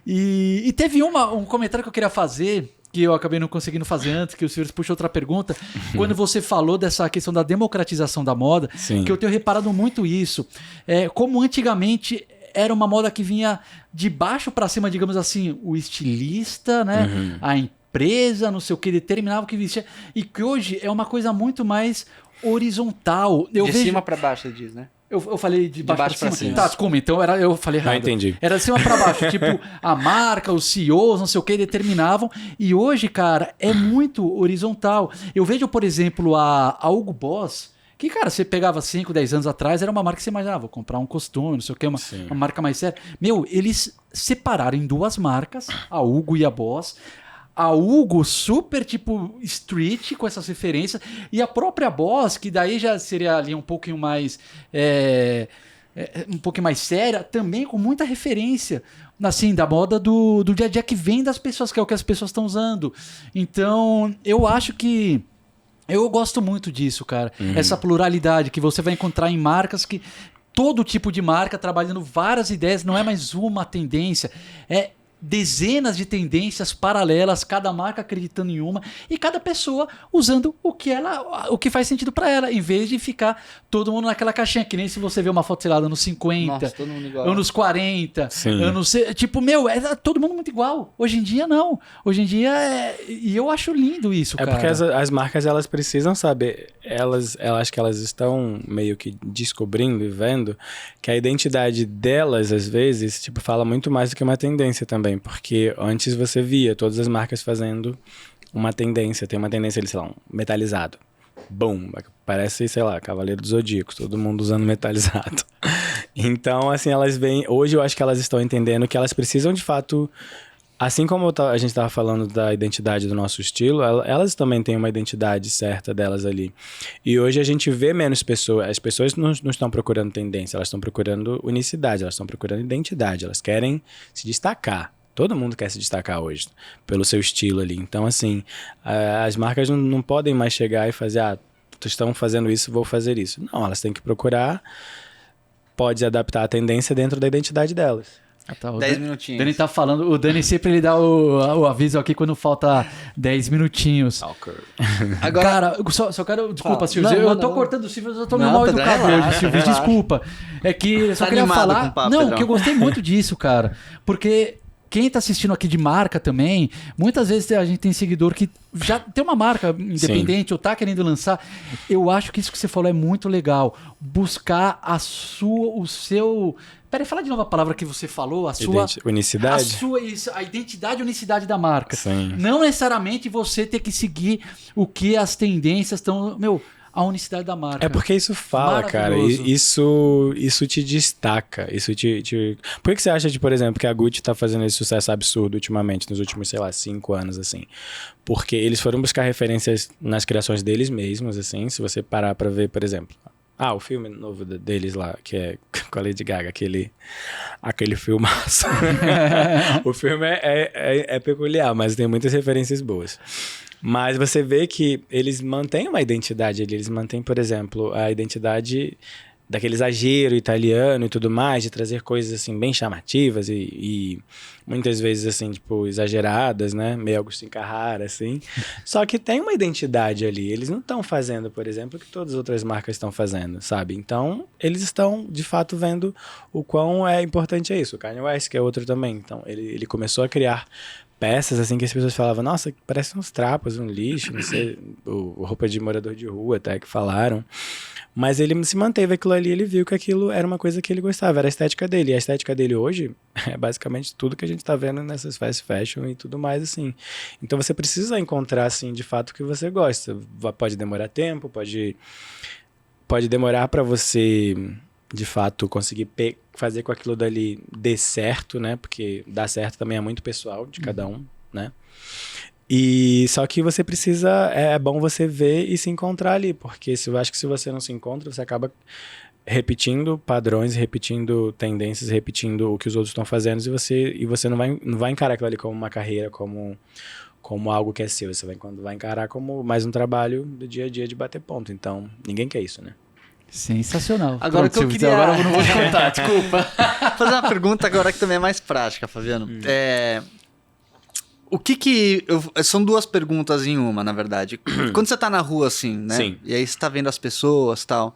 E teve um comentário que eu queria fazer, que eu acabei não conseguindo fazer antes, que o senhor puxou outra pergunta, quando você falou dessa questão da democratização da moda, que eu tenho reparado muito isso. Como antigamente era uma moda que vinha de baixo para cima, digamos assim, o estilista, né? A empresa, não sei o que, determinava o que vestia. E que hoje é uma coisa muito mais horizontal. De cima para baixo, você diz, né? Eu falei de baixo pra cima. Tá, Sim. desculpa, então eu falei errado. Ah, entendi. Era de cima pra baixo, tipo, a marca, os CEOs, não sei o que, determinavam. E hoje, cara, é muito horizontal. Eu vejo, por exemplo, a Hugo Boss, que, cara, você pegava 5, 10 anos atrás, era uma marca que você imaginava, vou comprar um costume, não sei o que, uma marca mais séria. Meu, eles separaram em duas marcas, a Hugo e a Boss. A Hugo super tipo street com essas referências e a própria Boss, que daí já seria ali um pouquinho mais um pouquinho mais séria, também com muita referência assim da moda do dia a dia que vem das pessoas, que é o que as pessoas estão usando. Então eu acho que eu gosto muito disso, cara. Essa pluralidade que você vai encontrar em marcas que todo tipo de marca trabalhando várias ideias, não é mais uma tendência, é dezenas de tendências paralelas, cada marca acreditando em uma e cada pessoa usando o que faz sentido para ela, em vez de ficar todo mundo naquela caixinha, que nem se você vê uma foto, sei lá, anos 50, Nossa, todo mundo igual. anos 40, Sim. anos... Tipo, meu, é todo mundo muito igual. Hoje em dia, não. Hoje em dia, e eu acho lindo isso, cara. Porque as marcas, elas precisam saber, eu acho que elas estão meio que descobrindo e vendo que a identidade delas, às vezes, tipo, fala muito mais do que uma tendência também. Porque antes você via todas as marcas fazendo uma tendência. Tem uma tendência ali, sei lá, um metalizado. Bum! Parece, sei lá, Cavaleiro dos Zodíacos. Todo mundo usando metalizado. Então, assim, elas vêm... Hoje eu acho que elas estão entendendo que elas precisam, de fato... Assim como a gente estava falando da identidade do nosso estilo, elas também têm uma identidade certa delas ali. E hoje a gente vê menos pessoas. As pessoas não estão procurando tendência, elas estão procurando unicidade, elas estão procurando identidade. Elas querem se destacar. Todo mundo quer se destacar hoje, pelo seu estilo ali. Então, assim, as marcas não podem mais chegar e fazer, estão fazendo isso, vou fazer isso. Não, elas têm que procurar, pode adaptar a tendência dentro da identidade delas. Tá, 10 minutinhos. Dani tá falando, o Dani sempre ele dá o aviso aqui quando falta 10 minutinhos. Agora, cara, só quero... Desculpa, Silvio. Não, eu manda, tô não. cortando o Silvio, eu tô Não, meio mal Pedro, educado relaxa, hoje, Silvio. relaxa. Desculpa. É que eu só Tá queria animado falar... com o papo, não, Pedrão. que eu gostei muito disso, cara. Porque... Quem tá assistindo aqui de marca também, muitas vezes a gente tem seguidor que já tem uma marca independente ou tá querendo lançar. Eu acho que isso que você falou é muito legal. Buscar o seu... Peraí, fala de novo a palavra que você falou. Unicidade? A identidade e unicidade da marca. Sim. Não necessariamente você ter que seguir o que as tendências estão... A unicidade da marca. É porque isso fala, cara. Isso te destaca. Isso te... Por que você acha, por exemplo, que a Gucci tá fazendo esse sucesso absurdo ultimamente, nos últimos, sei lá, 5 anos, assim? Porque eles foram buscar referências nas criações deles mesmos, assim. Se você parar pra ver, por exemplo... o filme novo deles lá, que é com a Lady Gaga, aquele filmaço. O filme é peculiar, mas tem muitas referências boas. Mas você vê que eles mantêm uma identidade ali. Eles mantêm, por exemplo, a identidade daquele exagero italiano e tudo mais, de trazer coisas assim bem chamativas e muitas vezes assim, tipo, exageradas, né? Meio Agostinho Carrara, assim. Só que tem uma identidade ali. Eles não estão fazendo, por exemplo, o que todas as outras marcas estão fazendo, sabe? Então, eles estão, de fato, vendo o quão é importante isso. O Kanye West, que é outro também. Então, ele começou a criar peças, assim, que as pessoas falavam, nossa, parece uns trapos, um lixo, não sei, roupa de morador de rua, até que falaram. Mas ele se manteve aquilo ali, ele viu que aquilo era uma coisa que ele gostava, era a estética dele. E a estética dele hoje é basicamente tudo que a gente tá vendo nessas fast fashion e tudo mais, assim. Então você precisa encontrar, assim, de fato o que você gosta. Pode demorar tempo, pode demorar para você, de fato, conseguir fazer com aquilo dali dê certo, né? Porque dar certo também é muito pessoal de cada um, né? E só que você precisa, é bom você ver e se encontrar ali, porque eu acho que se você não se encontra, você acaba repetindo padrões, repetindo tendências, repetindo o que os outros estão fazendo e você não vai encarar aquilo ali como uma carreira, como algo que é seu. Você vai encarar como mais um trabalho do dia a dia de bater ponto. Então, ninguém quer isso, né? Sensacional. Agora que eu queria... Agora eu não vou te contar, desculpa. Fazer uma pergunta agora que também é mais prática, Fabiano. O que são duas perguntas em uma, na verdade. Quando você tá na rua, assim, né? Sim. E aí você tá vendo as pessoas e tal.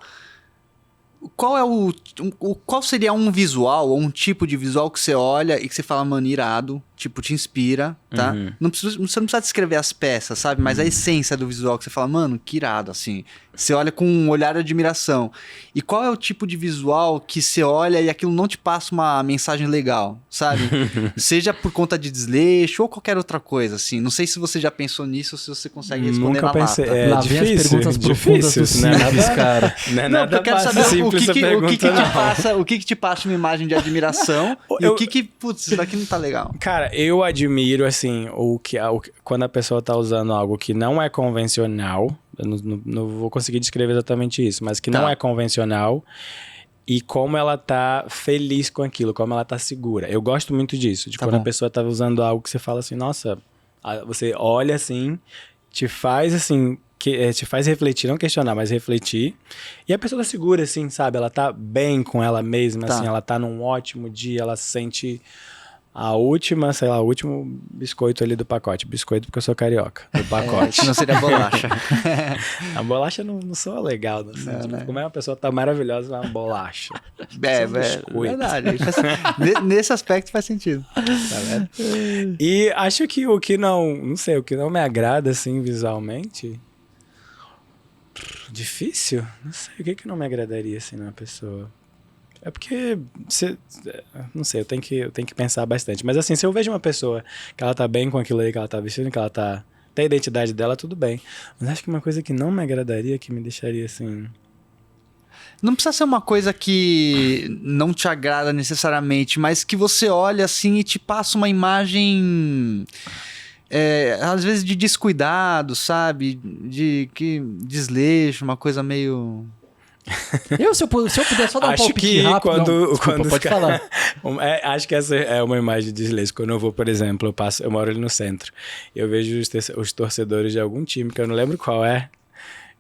Qual seria um visual ou um tipo de visual que você olha e que você fala, mano, irado, tipo, te inspira, tá? Você não precisa descrever as peças, sabe? Mas a essência do visual que você fala, mano, que irado, assim. Você olha com um olhar de admiração. E qual é o tipo de visual que você olha e aquilo não te passa uma mensagem legal, sabe? Seja por conta de desleixo ou qualquer outra coisa, assim. Não sei se você já pensou nisso ou se você consegue responder Nunca na pensei. lata. É Lá vem as difícil, perguntas profundas do Simples, cara. Não é Não, nada eu quero fácil, saber simples essa pergunta, não. o que te passa uma imagem de admiração e o que, putz, isso daqui não tá legal. Cara, eu admiro, assim, quando a pessoa tá usando algo que não é convencional, eu não vou conseguir descrever exatamente isso, mas que não é convencional e como ela tá feliz com aquilo, como ela tá segura. Eu gosto muito disso, de quando a pessoa tá usando algo que você fala assim, nossa, você olha assim, te faz assim, te faz refletir, não questionar, mas refletir. E a pessoa tá segura, assim, sabe? Ela tá bem com ela mesma, assim, ela tá num ótimo dia, ela sente a última, sei lá, o último biscoito ali do pacote. Biscoito porque eu sou carioca, do pacote. Não seria bolacha. A bolacha não soa legal, assim, Não, tipo, né? como é uma pessoa tá maravilhosa, uma bolacha. Verdade. Nesse aspecto faz sentido. Tá vendo? E acho que o que não sei, o que não me agrada, assim, visualmente... Difícil? Não sei, o que não me agradaria, assim, numa pessoa... É porque, não sei, eu tenho que pensar bastante. Mas assim, se eu vejo uma pessoa que ela tá bem com aquilo aí que ela tá vestindo, que ela tem a identidade dela, tudo bem. Mas acho que uma coisa que não me agradaria, que me deixaria assim... Não precisa ser uma coisa que não te agrada necessariamente, mas que você olha assim e te passa uma imagem... às vezes de descuidado, sabe? De desleixo, uma coisa meio... Se eu puder só dar um Acho palpite que rápido... quando pode falar. Acho que essa é uma imagem de desleixo. Quando eu vou, por exemplo, eu moro ali no centro, eu vejo os torcedores de algum time, que eu não lembro qual é,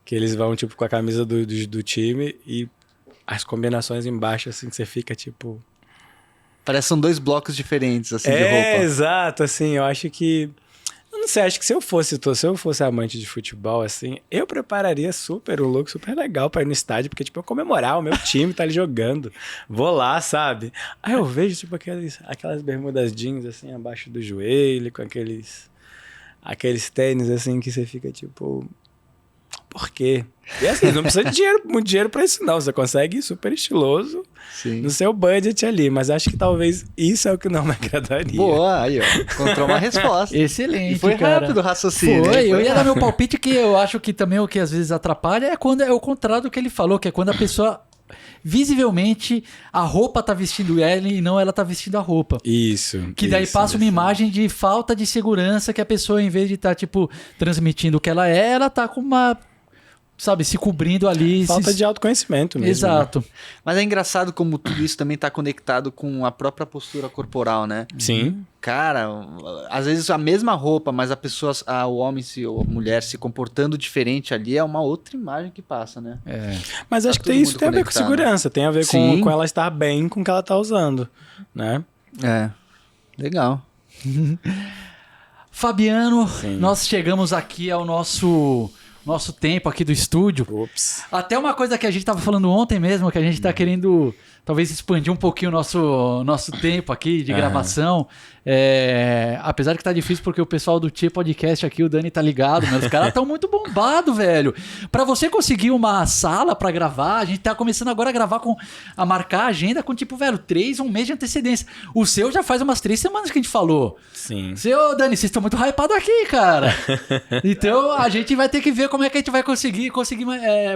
que eles vão, tipo, com a camisa do time e as combinações embaixo, assim, que você fica, tipo... Parece que são dois blocos diferentes, assim, de roupa. Exato, assim, eu acho que... Eu não sei, acho que se eu fosse amante de futebol, assim, eu prepararia super um look super legal pra ir no estádio, porque, tipo, eu comemorar, o meu time tá ali jogando, vou lá, sabe? Aí eu vejo, tipo, aquelas bermudas jeans, assim, abaixo do joelho, com aqueles tênis, assim, que você fica, tipo... Por quê? E assim, não precisa de muito dinheiro pra isso, não. Você consegue ir super estiloso no seu budget ali. Mas acho que talvez isso é o que não me agradaria. Boa, aí, ó. Encontrou uma resposta. Excelente, E foi cara. rápido o raciocínio. Foi, eu ia rápido. dar meu palpite, que eu acho que também o que às vezes atrapalha é quando é o contrário do que ele falou, que é quando a pessoa... Visivelmente, a roupa tá vestindo ela e não ela tá vestindo a roupa. Isso. Que daí isso, passa uma imagem de falta de segurança, que a pessoa, em vez de estar, tipo, transmitindo o que ela é, ela tá com uma... Sabe, se cobrindo ali. Falta de autoconhecimento mesmo. Exato. Né? Mas é engraçado como tudo isso também tá conectado com a própria postura corporal, né? Sim. Cara, às vezes a mesma roupa, mas o homem ou a mulher se comportando diferente ali é uma outra imagem que passa, né? Mas acho que isso tem a ver com segurança, tem a ver com ela estar bem com o que ela tá usando, né? Legal. Fabiano, nós chegamos aqui ao nosso tempo aqui do estúdio. Ups. Até uma coisa que a gente tava falando ontem mesmo, que a gente tá querendo talvez expandir um pouquinho o nosso tempo aqui de gravação. Apesar que tá difícil porque o pessoal do Tchê Podcast aqui, o Dani tá ligado, mas os caras estão muito bombados, velho. Pra você conseguir uma sala pra gravar, a gente tá começando agora a marcar a agenda com tipo, velho, 1 mês de antecedência. O seu já faz umas 3 semanas que a gente falou. Sim. Dani, vocês estão muito hypados aqui, cara. Então a gente vai ter que ver como é que a gente vai conseguir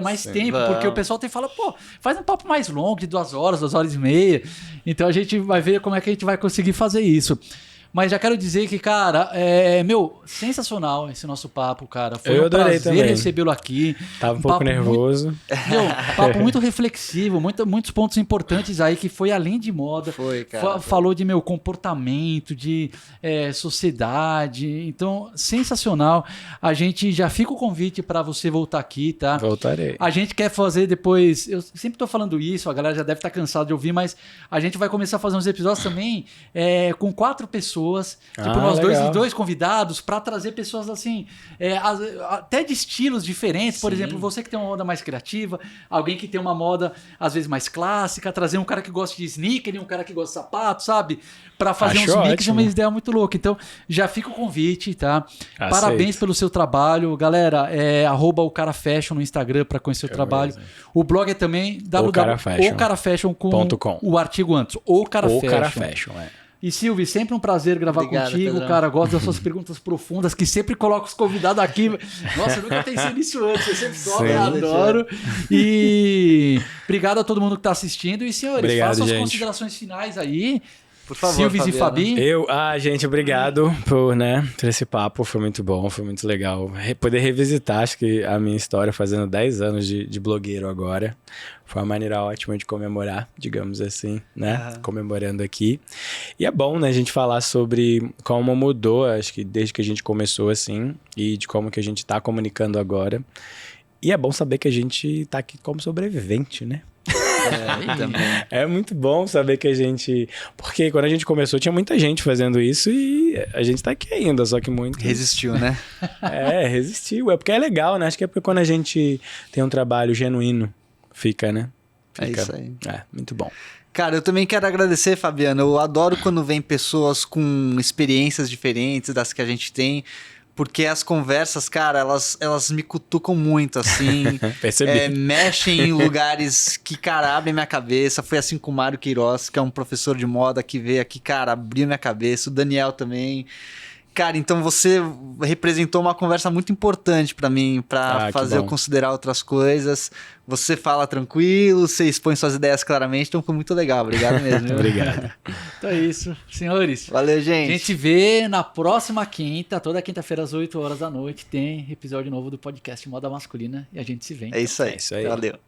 mais tempo, porque o pessoal tem que falar, pô, faz um papo mais longo, de 2 horas, 2 horas e meia. Então a gente vai ver como é que a gente vai conseguir fazer isso. Mas já quero dizer que, cara, sensacional esse nosso papo, cara. Foi um prazer recebê-lo aqui. Tava um pouco nervoso. Papo muito reflexivo, muitos pontos importantes aí que foi além de moda. Foi, cara. Falou de comportamento, de sociedade. Então, sensacional. A gente já fica o convite para você voltar aqui, tá? Voltarei. A gente quer fazer depois... Eu sempre tô falando isso, a galera já deve estar cansada de ouvir, mas a gente vai começar a fazer uns episódios também com 4 pessoas. pessoas. Tipo, Ah, nós legal. dois convidados para trazer pessoas assim, até de estilos diferentes. Por exemplo, você que tem uma moda mais criativa, alguém que tem uma moda às vezes mais clássica, trazer um cara que gosta de sneaker e um cara que gosta de sapato, sabe? Para fazer Acho uns mix é ótimo. uma ideia muito louca. Então, já fica o convite, tá? Aceito. Parabéns pelo seu trabalho. Galera, @ocarafashion no Instagram para conhecer o trabalho. O blog é também ocarafashion.com. .com. O artigo antes, O Cara Ou Fashion. Cara Fashion, é. E Silvio, sempre um prazer gravar Obrigado, contigo, Pedrão. cara. Gosto das suas perguntas profundas, que sempre coloca os convidados aqui. Nossa, eu nunca pensei nisso antes. Você sempre sobe, eu adoro. E obrigado a todo mundo que está assistindo. E, senhores, Obrigado, façam as gente. considerações finais aí. Por favor, Silvis e Fabiano. Fabi. Gente, obrigado por esse papo, foi muito bom, foi muito legal. Poder revisitar, acho que a minha história fazendo 10 anos de blogueiro agora. Foi uma maneira ótima de comemorar, digamos assim, né? Comemorando aqui. E é bom, né, a gente falar sobre como mudou, acho que desde que a gente começou assim, e de como que a gente tá comunicando agora. E é bom saber que a gente tá aqui como sobrevivente, né? É muito bom saber que a gente... Porque quando a gente começou tinha muita gente fazendo isso e a gente tá aqui ainda, só que muito... Resistiu, né? Resistiu. É porque é legal, né? Acho que é porque quando a gente tem um trabalho genuíno, fica, né? É isso aí. Muito bom. Cara, eu também quero agradecer, Fabiano. Eu adoro quando vem pessoas com experiências diferentes das que a gente tem. Porque as conversas, cara, elas me cutucam muito, assim. Percebi. Mexem em lugares que, cara, abrem minha cabeça. Foi assim com o Mário Queiroz, que é um professor de moda que veio aqui, cara, abriu minha cabeça. O Daniel também. Cara, então você representou uma conversa muito importante pra mim, pra fazer eu considerar outras coisas. Você fala tranquilo, você expõe suas ideias claramente, então foi muito legal. Obrigado mesmo. Obrigado. Então é isso, senhores. Valeu, A gente. gente vê na próxima quinta, toda quinta-feira às 8 horas da noite, tem episódio novo do podcast Moda Masculina e a gente se vê. É isso aí. É isso aí. Valeu.